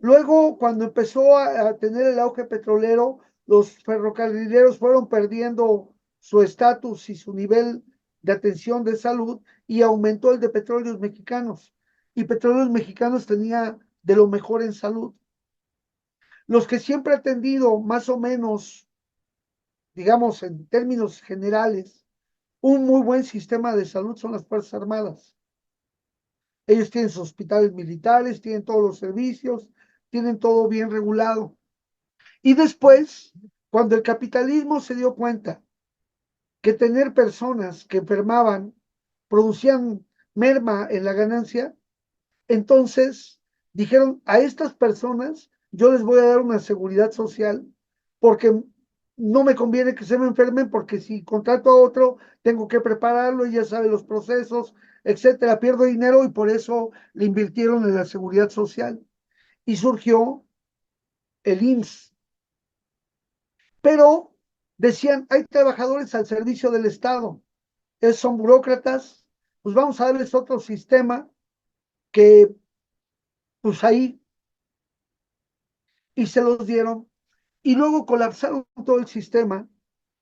Luego, cuando empezó a tener el auge petrolero, los ferrocarrileros fueron perdiendo su estatus y su nivel de atención de salud y aumentó el de Petróleos Mexicanos. Y Petróleos Mexicanos tenía de lo mejor en salud. Los que siempre han atendido más o menos, digamos, en términos generales, un muy buen sistema de salud son las Fuerzas Armadas. Ellos tienen sus hospitales militares, tienen todos los servicios, tienen todo bien regulado. Y después, cuando el capitalismo se dio cuenta que tener personas que enfermaban producían merma en la ganancia, entonces dijeron a estas personas, yo les voy a dar una seguridad social porque no me conviene que se me enfermen porque si contrato a otro, tengo que prepararlo y ya sabe los procesos, etcétera, pierdo dinero y por eso le invirtieron en la seguridad social. Y surgió el IMSS. Pero decían, hay trabajadores al servicio del Estado, son burócratas, pues vamos a darles otro sistema que pues ahí, y se los dieron, y luego colapsaron todo el sistema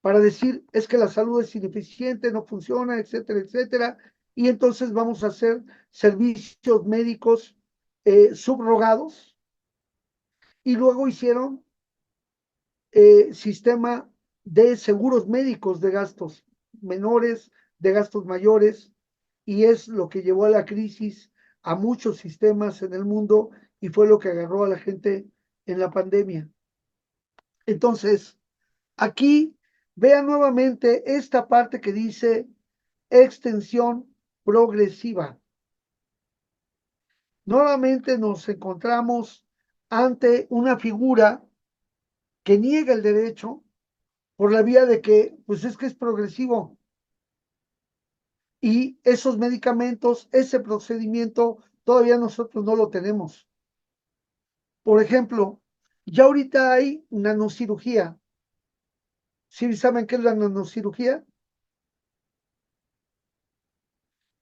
para decir, es que la salud es ineficiente, no funciona, etcétera, etcétera, y entonces vamos a hacer servicios médicos subrogados, y luego hicieron sistema de seguros médicos de gastos. menores, de gastos mayores, y es lo que llevó a la crisis a muchos sistemas en el mundo y fue lo que agarró a la gente en la pandemia. Entonces, aquí vean nuevamente esta parte que dice extensión progresiva. Nuevamente nos encontramos ante una figura que niega el derecho por la vía de que, pues es que es progresivo. Y esos medicamentos, ese procedimiento, todavía nosotros no lo tenemos. Por ejemplo, ya ahorita hay nanocirugía. ¿Sí saben qué es la nanocirugía?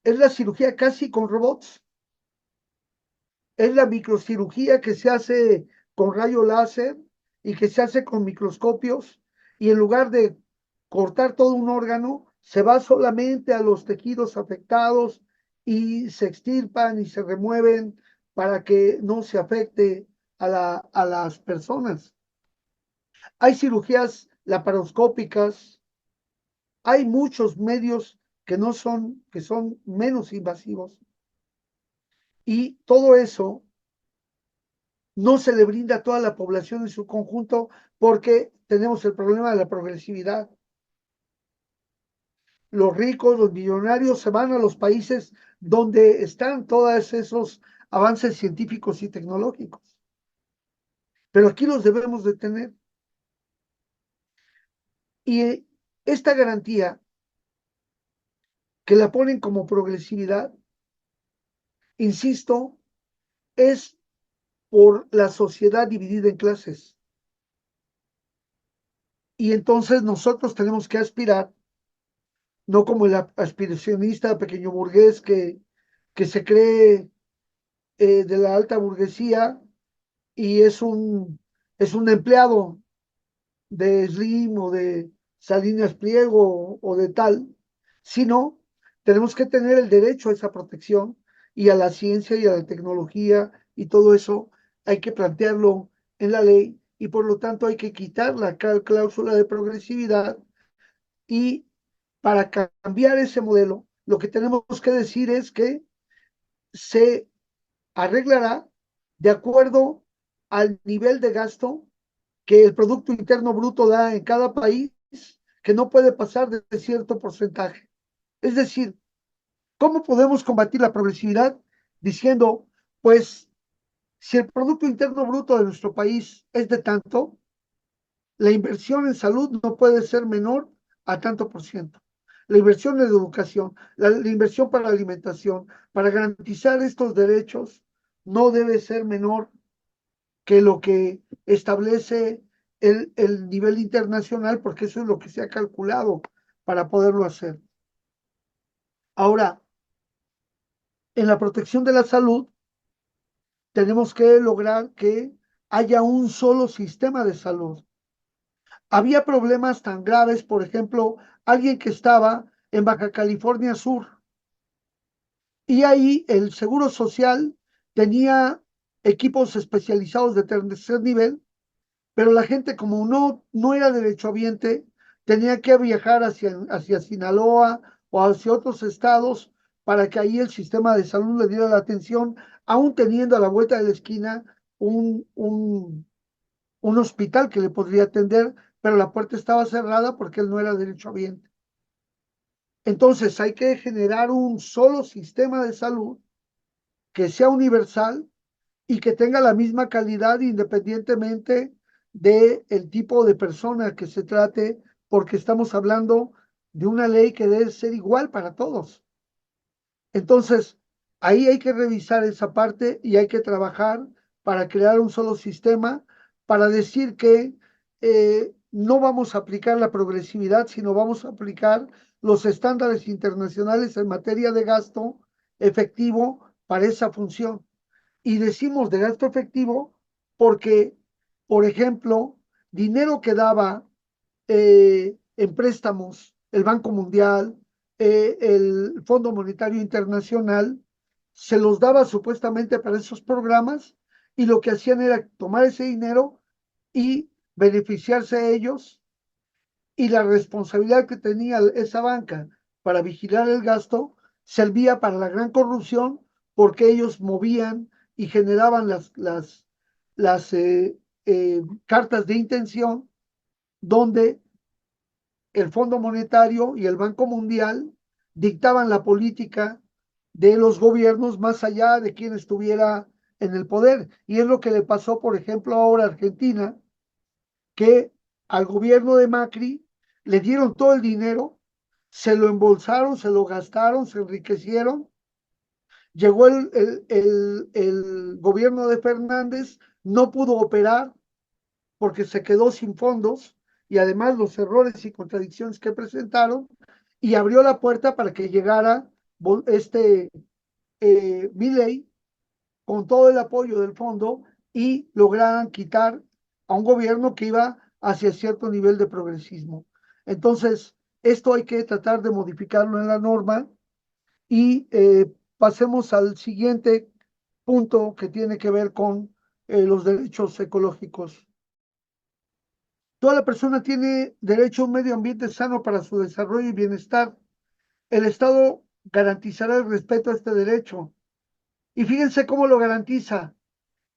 Es la cirugía casi con robots. Es la microcirugía que se hace con rayo láser y que se hace con microscopios y en lugar de cortar todo un órgano, se va solamente a los tejidos afectados y se extirpan y se remueven para que no se afecte a las personas. Hay cirugías laparoscópicas, hay muchos medios que son menos invasivos y todo eso no se le brinda a toda la población en su conjunto porque tenemos el problema de la progresividad. Los ricos, los millonarios se van a los países donde están todos esos avances científicos y tecnológicos. Pero aquí los debemos de tener. Y esta garantía que la ponen como progresividad, insisto, es por la sociedad dividida en clases. Y entonces nosotros tenemos que aspirar, no como el aspiracionista pequeño burgués que se cree de la alta burguesía y es un empleado de Slim o de Salinas Pliego o de tal, sino tenemos que tener el derecho a esa protección y a la ciencia y a la tecnología y todo eso hay que plantearlo en la ley y por lo tanto hay que quitar la cláusula de progresividad y para cambiar ese modelo, lo que tenemos que decir es que se arreglará de acuerdo al nivel de gasto que el Producto Interno Bruto da en cada país, que no puede pasar de cierto porcentaje. Es decir, ¿cómo podemos combatir la progresividad? Diciendo, pues, si el Producto Interno Bruto de nuestro país es de tanto, la inversión en salud no puede ser menor a tanto por ciento. La inversión en educación, la inversión para la alimentación, para garantizar estos derechos, no debe ser menor que lo que establece el nivel internacional, porque eso es lo que se ha calculado para poderlo hacer. Ahora, en la protección de la salud, tenemos que lograr que haya un solo sistema de salud. Había problemas tan graves, por ejemplo, alguien que estaba en Baja California Sur y ahí el Seguro Social tenía equipos especializados de tercer nivel, pero la gente como no era derechohabiente, tenía que viajar hacia Sinaloa o hacia otros estados para que ahí el sistema de salud le diera la atención, aún teniendo a la vuelta de la esquina un hospital que le podría atender, pero la puerta estaba cerrada porque él no era derechohabiente. Entonces hay que generar un solo sistema de salud que sea universal y que tenga la misma calidad independientemente del tipo de persona que se trate, porque estamos hablando de una ley que debe ser igual para todos. Entonces, ahí hay que revisar esa parte y hay que trabajar para crear un solo sistema, para decir que no vamos a aplicar la progresividad, sino vamos a aplicar los estándares internacionales en materia de gasto efectivo para esa función. Y decimos de gasto efectivo porque, por ejemplo, dinero que daba en préstamos el Banco Mundial, el Fondo Monetario Internacional, se los daba supuestamente para esos programas y lo que hacían era tomar ese dinero y beneficiarse a ellos y la responsabilidad que tenía esa banca para vigilar el gasto servía para la gran corrupción porque ellos movían y generaban las cartas de intención donde el Fondo Monetario y el Banco Mundial dictaban la política de los gobiernos más allá de quien estuviera en el poder. Y es lo que le pasó, por ejemplo, ahora a Argentina, que al gobierno de Macri le dieron todo el dinero, se lo embolsaron, se lo gastaron, se enriquecieron. Llegó el gobierno de Fernández, no pudo operar porque se quedó sin fondos y además los errores y contradicciones que presentaron y abrió la puerta para que llegara Milei con todo el apoyo del fondo y lograran quitar a un gobierno que iba hacia cierto nivel de progresismo. Entonces, esto hay que tratar de modificarlo en la norma y pasemos al siguiente punto que tiene que ver con los derechos ecológicos. Toda la persona tiene derecho a un medio ambiente sano para su desarrollo y bienestar. El Estado garantizará el respeto a este derecho. Y fíjense cómo lo garantiza.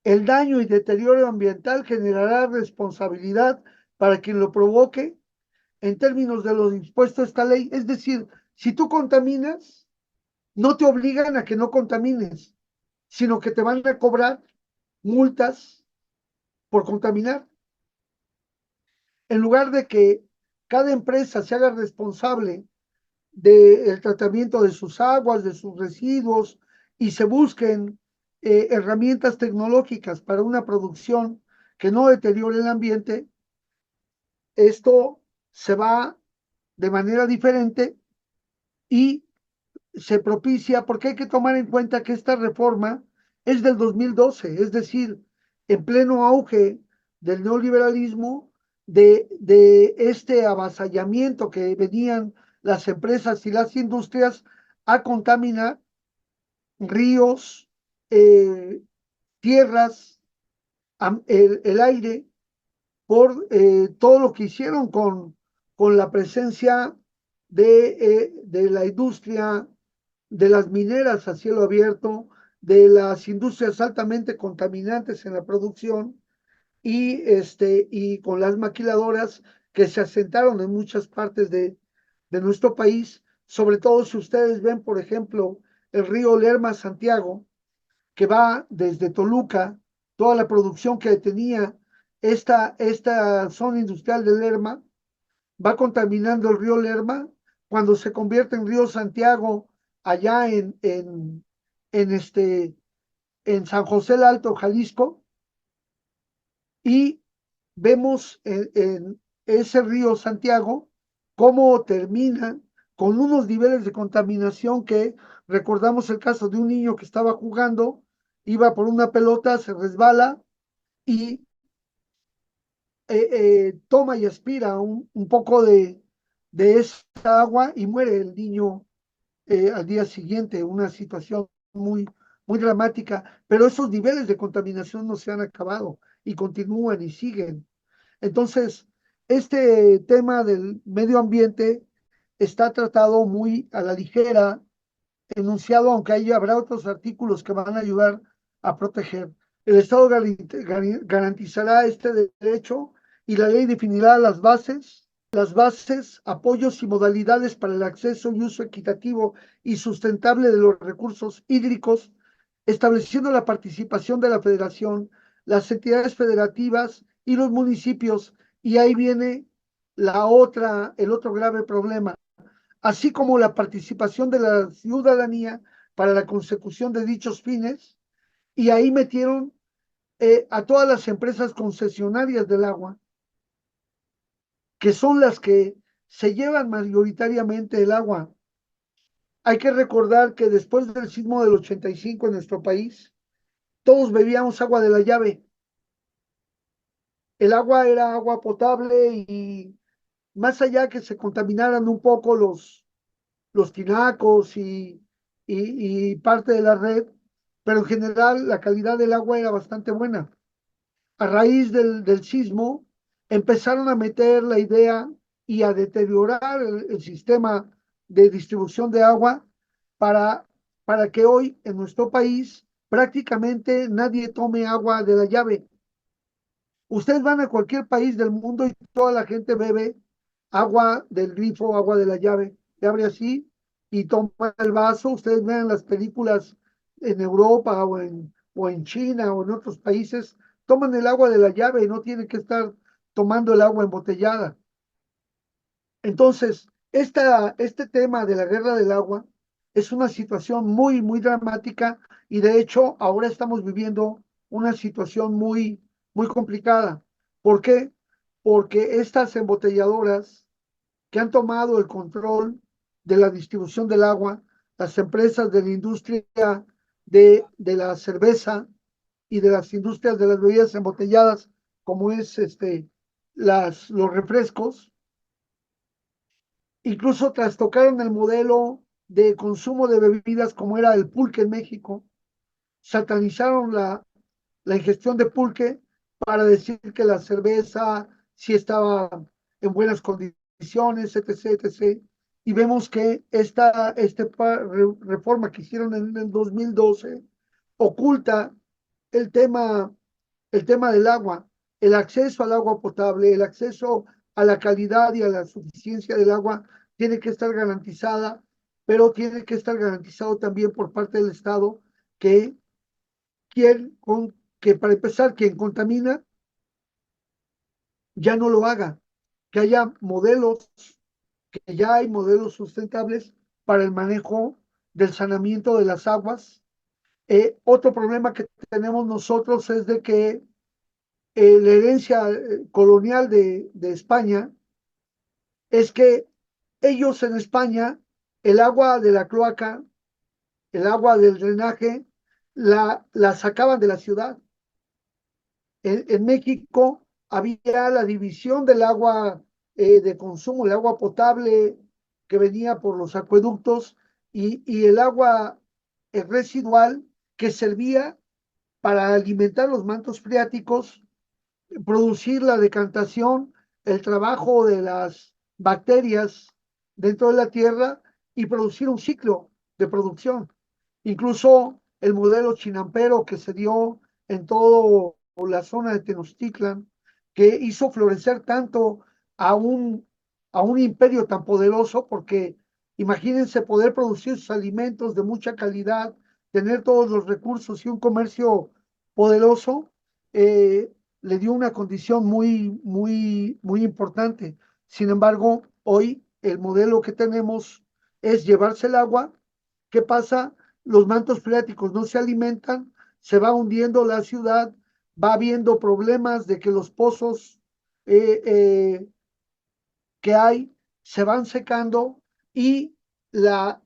El daño y deterioro ambiental generará responsabilidad para quien lo provoque en términos de lo dispuesto a esta ley. Es decir, si tú contaminas, no te obligan a que no contamines, sino que te van a cobrar multas por contaminar. En lugar de que cada empresa se haga responsable del tratamiento de sus aguas, de sus residuos, y se busquen herramientas tecnológicas para una producción que no deteriore el ambiente, esto se va de manera diferente y se propicia, porque hay que tomar en cuenta que esta reforma es del 2012, es decir, en pleno auge del neoliberalismo, de este avasallamiento que venían las empresas y las industrias a contaminar ríos, tierras, el aire, por todo lo que hicieron con la presencia de la industria, de las mineras a cielo abierto, de las industrias altamente contaminantes en la producción y con las maquiladoras que se asentaron en muchas partes de nuestro país, sobre todo si ustedes ven, por ejemplo, el río Lerma Santiago, que va desde Toluca, toda la producción que tenía esta zona industrial de Lerma, va contaminando el río Lerma, cuando se convierte en río Santiago, allá en San José el Alto, Jalisco, y vemos en ese río Santiago cómo termina con unos niveles de contaminación que recordamos el caso de un niño que estaba jugando, iba por una pelota, se resbala y toma y aspira un poco de esa agua y muere el niño al día siguiente, una situación muy dramática, pero esos niveles de contaminación no se han acabado y continúan y siguen. Entonces, este tema del medio ambiente está tratado muy a la ligera, enunciado, aunque ahí habrá otros artículos que van a ayudar a proteger. El Estado garantizará este derecho y la ley definirá las bases, apoyos y modalidades para el acceso y uso equitativo y sustentable de los recursos hídricos, estableciendo la participación de la Federación, las entidades federativas y los municipios. Y ahí viene el otro grave problema, así como la participación de la ciudadanía para la consecución de dichos fines, y ahí metieron a todas las empresas concesionarias del agua, que son las que se llevan mayoritariamente el agua. Hay que recordar que después del sismo del 85 en nuestro país, todos bebíamos agua de la llave. El agua era agua potable y más allá que se contaminaran un poco los tinacos y parte de la red, pero en general la calidad del agua era bastante buena. A raíz del sismo empezaron a meter la idea y a deteriorar el sistema de distribución de agua para que hoy en nuestro país prácticamente nadie tome agua de la llave. Ustedes van a cualquier país del mundo y toda la gente bebe agua del grifo, agua de la llave. Se abre así y toma el vaso. Ustedes vean las películas en Europa o en China o en otros países, toman el agua de la llave y no tienen que estar tomando el agua embotellada. Entonces, este tema de la guerra del agua es una situación muy, muy dramática y de hecho ahora estamos viviendo una situación muy, muy complicada. ¿Por qué? Porque estas embotelladoras que han tomado el control de la distribución del agua, las empresas de la industria de la cerveza y de las industrias de las bebidas embotelladas, como es los refrescos, incluso trastocaron el modelo de consumo de bebidas como era el pulque en México, satanizaron la ingestión de pulque para decir que la cerveza sí estaba en buenas condiciones, etc., etc. Y vemos que esta reforma que hicieron en el 2012 oculta el tema, el tema del agua, el acceso al agua potable, el acceso a la calidad y a la suficiencia del agua tiene que estar garantizada, pero tiene que estar garantizado también por parte del Estado que que para empezar, quien contamina ya no lo haga, que haya modelos, que ya hay modelos sustentables para el manejo del saneamiento de las aguas. Otro problema que tenemos nosotros es de que la herencia colonial de España es que ellos en España, el agua de la cloaca, el agua del drenaje, la sacaban de la ciudad. En México había la división del agua de consumo, el agua potable que venía por los acueductos y el agua residual que servía para alimentar los mantos freáticos, producir la decantación, el trabajo de las bacterias dentro de la tierra y producir un ciclo de producción. Incluso el modelo chinampero que se dio en toda la zona de Tenochtitlan, que hizo florecer tanto a a un imperio tan poderoso, porque imagínense poder producir sus alimentos de mucha calidad, tener todos los recursos y un comercio poderoso, le dio una condición muy, muy, muy importante. Sin embargo, hoy el modelo que tenemos es llevarse el agua. ¿Qué pasa? Los mantos freáticos no se alimentan, se va hundiendo la ciudad, va habiendo problemas de que los pozos eh, eh, que hay se van secando y la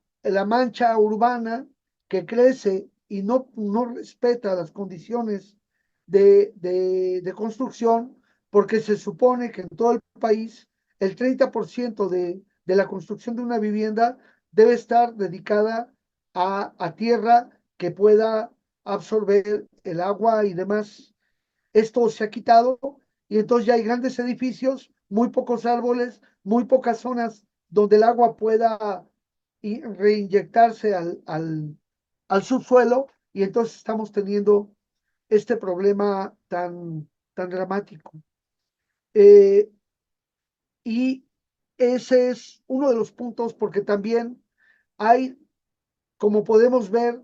mancha urbana que crece y no respeta las condiciones de construcción, porque se supone que en todo el país el 30% de la construcción de una vivienda debe estar dedicada a tierra que pueda absorber el agua y demás. Esto se ha quitado y entonces ya hay grandes edificios, muy pocos árboles, muy pocas zonas donde el agua pueda reinyectarse al subsuelo y entonces estamos teniendo este problema tan dramático. Y ese es uno de los puntos porque también hay, como podemos ver,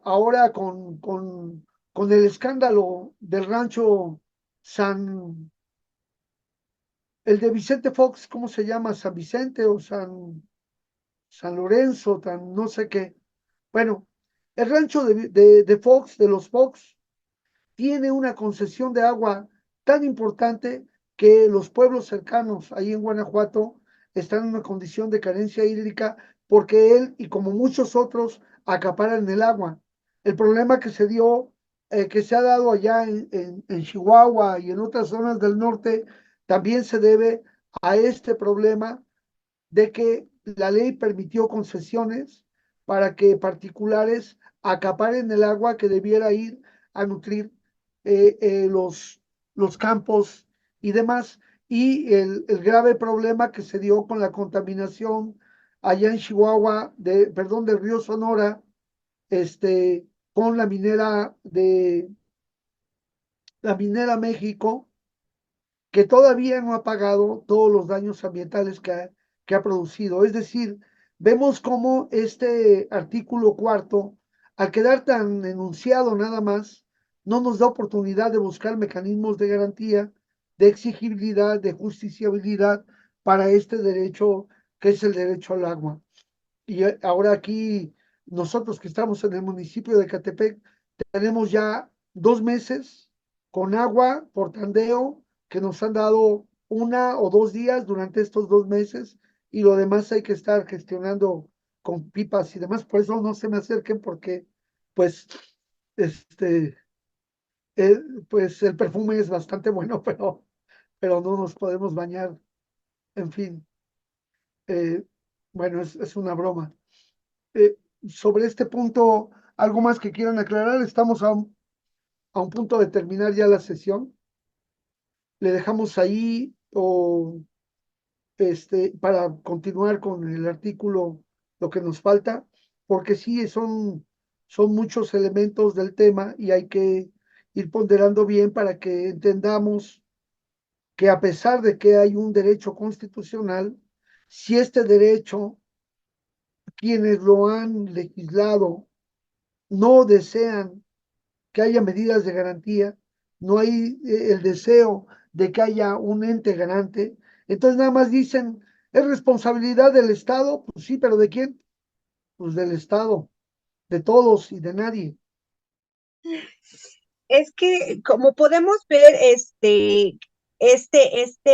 ahora con el escándalo del rancho San, el de Vicente Fox, ¿cómo se llama? San Vicente o San Lorenzo, tan no sé qué. Bueno, el rancho de Fox, de los Fox, tiene una concesión de agua tan importante que los pueblos cercanos ahí en Guanajuato están en una condición de carencia hídrica porque él y como muchos otros acaparan el agua. El problema que se dio, que se ha dado allá en Chihuahua y en otras zonas del norte, también se debe a este problema de que la ley permitió concesiones para que particulares acaparen el agua que debiera ir a nutrir los campos y demás. y el grave problema que se dio con la contaminación allá en Chihuahua, perdón, del río Sonora, con la minera México, que todavía no ha pagado todos los daños ambientales que ha producido. Es decir, vemos cómo este artículo cuarto, al quedar tan enunciado nada más, no nos da oportunidad de buscar mecanismos de garantía, de exigibilidad, de justiciabilidad para este derecho que es el derecho al agua. Y ahora aquí, nosotros que estamos en el municipio de Catepec, tenemos ya 2 meses con agua por tandeo que nos han dado 1 o 2 días durante estos 2 meses, y lo demás hay que estar gestionando con pipas y demás. Por eso no se me acerquen, porque pues este pues el perfume es bastante bueno, pero no nos podemos bañar. En fin, bueno, es una broma. Sobre este punto, ¿algo más que quieran aclarar? Estamos a un punto de terminar ya la sesión. Le dejamos ahí, o para continuar con el artículo, lo que nos falta, porque sí son muchos elementos del tema y hay que ir ponderando bien para que entendamos que, a pesar de que hay un derecho constitucional, si este derecho, quienes lo han legislado, no desean que haya medidas de garantía, no hay el deseo de que haya un ente garante, entonces nada más dicen, es responsabilidad del Estado. Pues sí, pero ¿de quién? Pues del Estado, de todos y de nadie. Es que, como podemos ver, este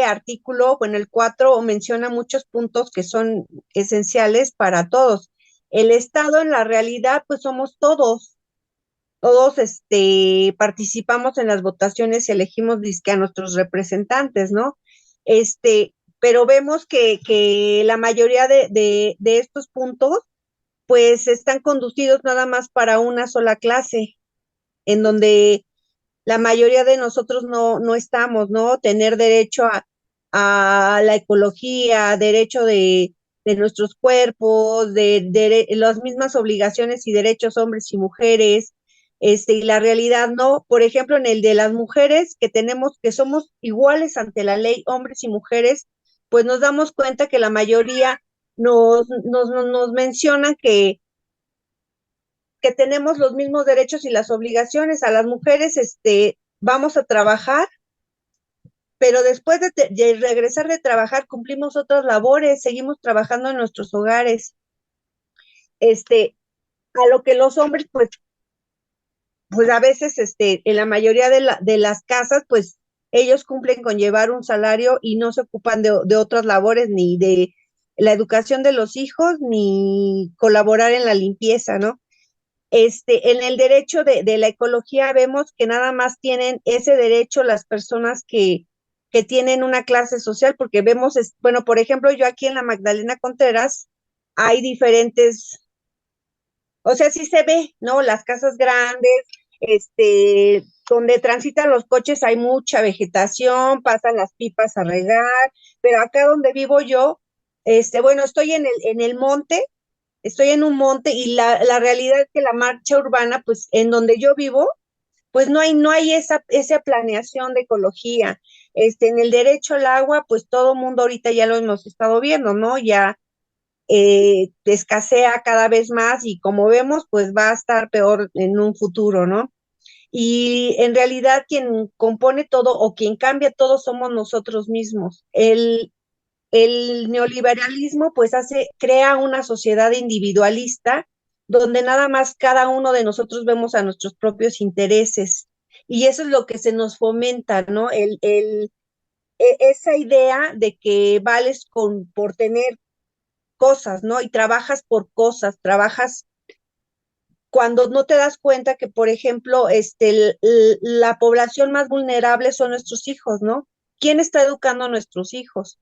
artículo, bueno, el 4 menciona muchos puntos que son esenciales para todos. El Estado, en la realidad, pues somos todos participamos en las votaciones y elegimos dizque a nuestros representantes, ¿no? Pero vemos que la mayoría de estos puntos, pues están conducidos nada más para una sola clase, en donde la mayoría de nosotros no estamos, ¿no? Tener derecho a la ecología, derecho de nuestros cuerpos, de las mismas obligaciones y derechos hombres y mujeres, y la realidad no. Por ejemplo, en el de las mujeres, que somos iguales ante la ley, hombres y mujeres, pues nos damos cuenta que la mayoría nos mencionan que tenemos los mismos derechos y las obligaciones. A las mujeres, vamos a trabajar, pero después de regresar de trabajar cumplimos otras labores, seguimos trabajando en nuestros hogares. A lo que los hombres, pues a veces, en la mayoría de las casas, pues ellos cumplen con llevar un salario y no se ocupan de otras labores, ni de la educación de los hijos, ni colaborar en la limpieza, ¿no? En el derecho de la ecología vemos que nada más tienen ese derecho las personas que tienen una clase social, porque vemos, bueno, por ejemplo, yo aquí en la Magdalena Contreras hay diferentes, o sea, sí se ve, ¿no? Las casas grandes, donde transitan los coches hay mucha vegetación, pasan las pipas a regar, pero acá donde vivo yo, bueno, estoy en el monte, estoy en un monte, y la realidad es que la marcha urbana, pues en donde yo vivo, pues no hay esa planeación de ecología. En el derecho al agua, pues todo el mundo ahorita ya lo hemos estado viendo, ¿no? Ya escasea cada vez más, y como vemos, pues va a estar peor en un futuro, ¿no? Y en realidad quien compone todo o quien cambia todo somos nosotros mismos. El neoliberalismo pues crea una sociedad individualista, donde nada más cada uno de nosotros vemos a nuestros propios intereses. Y eso es lo que se nos fomenta, ¿no? Esa idea de que vales por tener cosas, ¿no? Y trabajas por cosas, trabajas cuando no te das cuenta que, por ejemplo, la población más vulnerable son nuestros hijos, ¿no? ¿Quién está educando a nuestros hijos?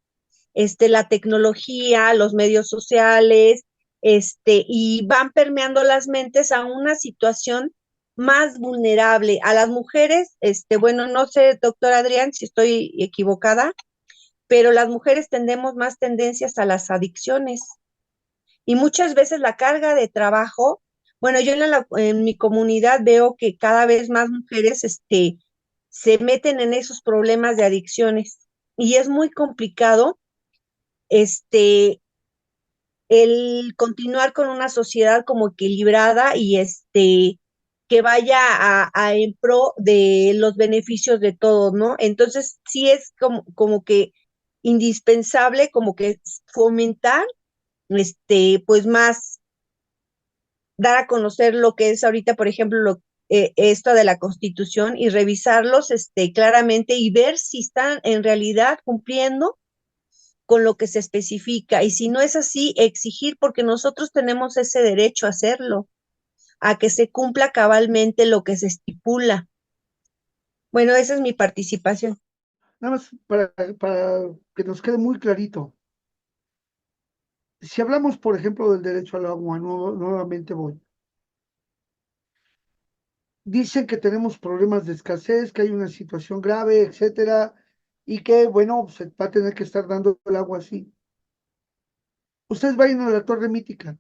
La tecnología, los medios sociales, y van permeando las mentes a una situación más vulnerable. A las mujeres, bueno, no sé, doctor Adrián, si estoy equivocada, pero las mujeres tendemos más tendencias a las adicciones y muchas veces la carga de trabajo, bueno, yo en mi comunidad veo que cada vez más mujeres se meten en esos problemas de adicciones y es muy complicado este, el continuar con una sociedad como equilibrada y que vaya en pro de los beneficios de todos, ¿no? Entonces, sí es como que indispensable como que fomentar, pues más dar a conocer lo que es ahorita, por ejemplo, esto de la Constitución y revisarlos, claramente y ver si están en realidad cumpliendo con lo que se especifica. Y si no es así, exigir, porque nosotros tenemos ese derecho a hacerlo, a que se cumpla cabalmente lo que se estipula. Bueno, esa es mi participación. Nada más para que nos quede muy clarito. Si hablamos, por ejemplo, del derecho al agua, nuevamente voy. Dicen que tenemos problemas de escasez, que hay una situación grave, etcétera, y que, bueno, se va a tener que estar dando el agua así. Ustedes vayan a la Torre Mítica,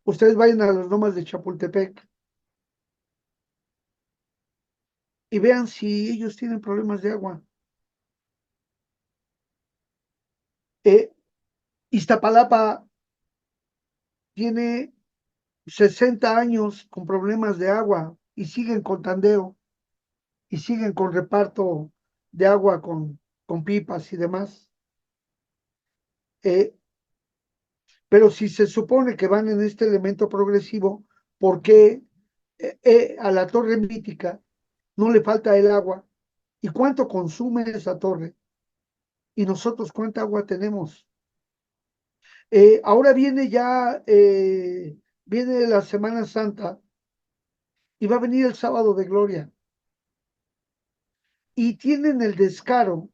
ustedes vayan a las lomas de Chapultepec y vean si ellos tienen problemas de agua. Iztapalapa tiene 60 años con problemas de agua y siguen con tandeo y siguen con reparto de agua con pipas y demás. Pero si se supone que van en este elemento progresivo, ¿por qué a la torre mítica no le falta el agua? ¿Y cuánto consume esa torre? ¿Y nosotros cuánta agua tenemos? Ahora viene la Semana Santa y va a venir el sábado de gloria. Y tienen el descaro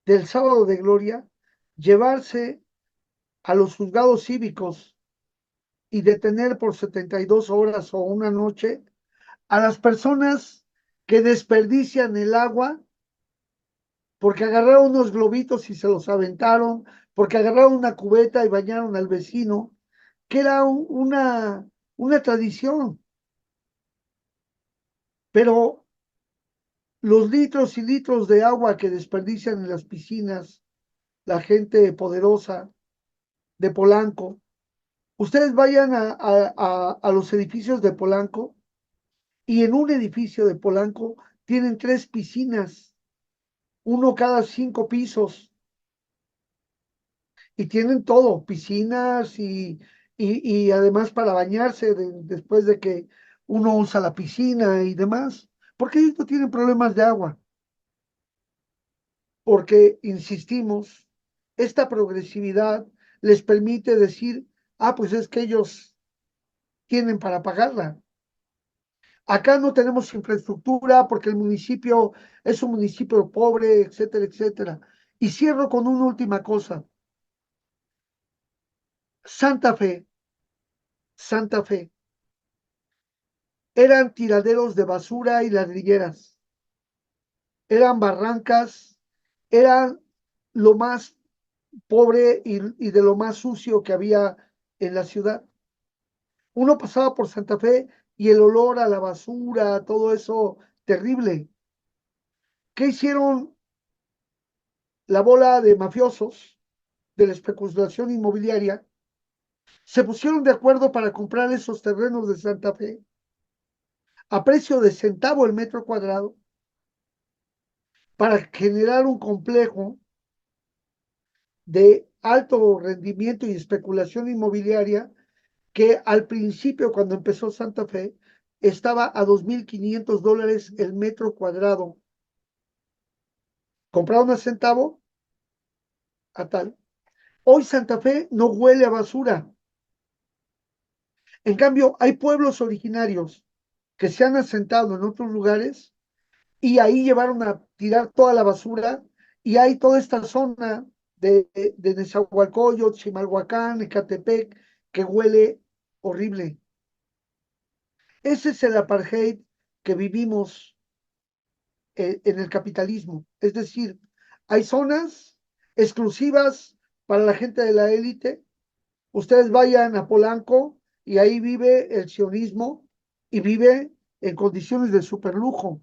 del sábado de gloria llevarse a los juzgados cívicos y detener por 72 horas o una noche a las personas que desperdician el agua porque agarraron unos globitos y se los aventaron, porque agarraron una cubeta y bañaron al vecino, que era una tradición. Pero los litros y litros de agua que desperdician en las piscinas, la gente poderosa de Polanco, ustedes vayan a los edificios de Polanco y en un edificio de Polanco tienen 3 piscinas, uno cada 5 pisos, y tienen todo, piscinas y además para bañarse después de que uno usa la piscina y demás. ¿Por qué ellos no tienen problemas de agua? Porque, insistimos, esta progresividad les permite decir, pues es que ellos tienen para pagarla. Acá no tenemos infraestructura porque el municipio es un municipio pobre, etcétera, etcétera. Y cierro con una última cosa. Santa Fe, Santa Fe, eran tiraderos de basura y ladrilleras, eran barrancas, eran lo más pobre y de lo más sucio que había en la ciudad. Uno pasaba por Santa Fe y el olor a la basura, todo eso terrible. ¿Qué hicieron la bola de mafiosos de la especulación inmobiliaria? Se pusieron de acuerdo para comprar esos terrenos de Santa Fe a precio de centavo el metro cuadrado para generar un complejo de alto rendimiento y especulación inmobiliaria que al principio, cuando empezó Santa Fe, estaba a $2,500 el metro cuadrado. Compraron a centavo a tal. Hoy Santa Fe no huele a basura. En cambio, hay pueblos originarios que se han asentado en otros lugares y ahí llevaron a tirar toda la basura y hay toda esta zona de Nezahualcóyotl, Chimalhuacán, Ecatepec, que huele horrible. Ese es el apartheid que vivimos en el capitalismo. Es decir, Hay zonas exclusivas para la gente de la élite. Ustedes vayan a Polanco y ahí vive el sionismo y vive en condiciones de superlujo.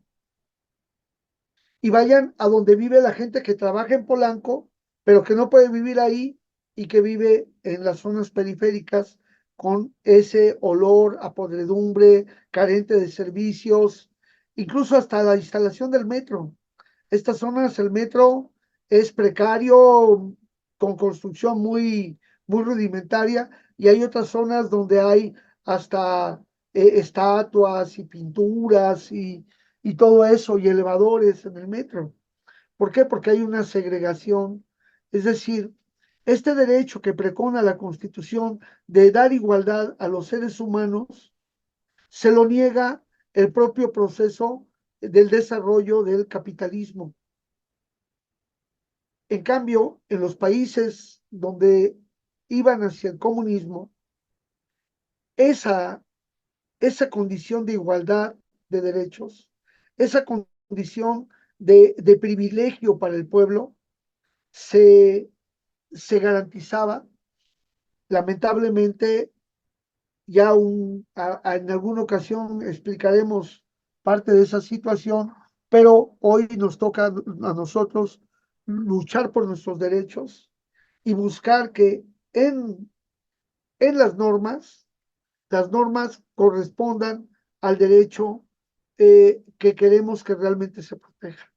Y vayan a donde vive la gente que trabaja en Polanco, pero que no puede vivir ahí y que vive en las zonas periféricas con ese olor a podredumbre, carente de servicios, incluso hasta la instalación del metro. Estas zonas, el metro es precario, con construcción muy rudimentaria, y hay otras zonas donde hay hasta estatuas y pinturas y todo eso, y elevadores en el metro. ¿Por qué? Porque hay una segregación. Es decir, este derecho que precona la Constitución de dar igualdad a los seres humanos, se lo niega el propio proceso del desarrollo del capitalismo. En cambio, en los países donde iban hacia el comunismo, esa, esa condición de igualdad de derechos, esa condición de privilegio para el pueblo, se, se garantizaba. Lamentablemente, ya en alguna ocasión explicaremos parte de esa situación, pero hoy nos toca a nosotros luchar por nuestros derechos y buscar que en las normas correspondan al derecho que queremos que realmente se proteja.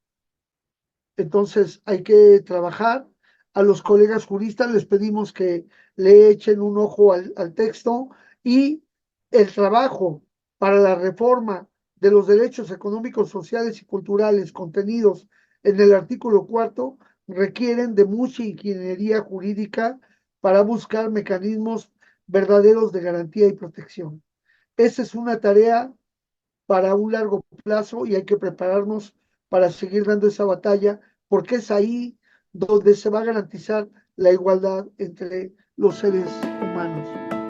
Entonces hay que trabajar. A los colegas juristas les pedimos que le echen un ojo al texto, y el trabajo para la reforma de los derechos económicos, sociales y culturales contenidos en el artículo 4 requieren de mucha ingeniería jurídica para buscar mecanismos verdaderos de garantía y protección. Esa es una tarea para un largo plazo y hay que prepararnos para seguir dando esa batalla, porque es ahí donde se va a garantizar la igualdad entre los seres humanos.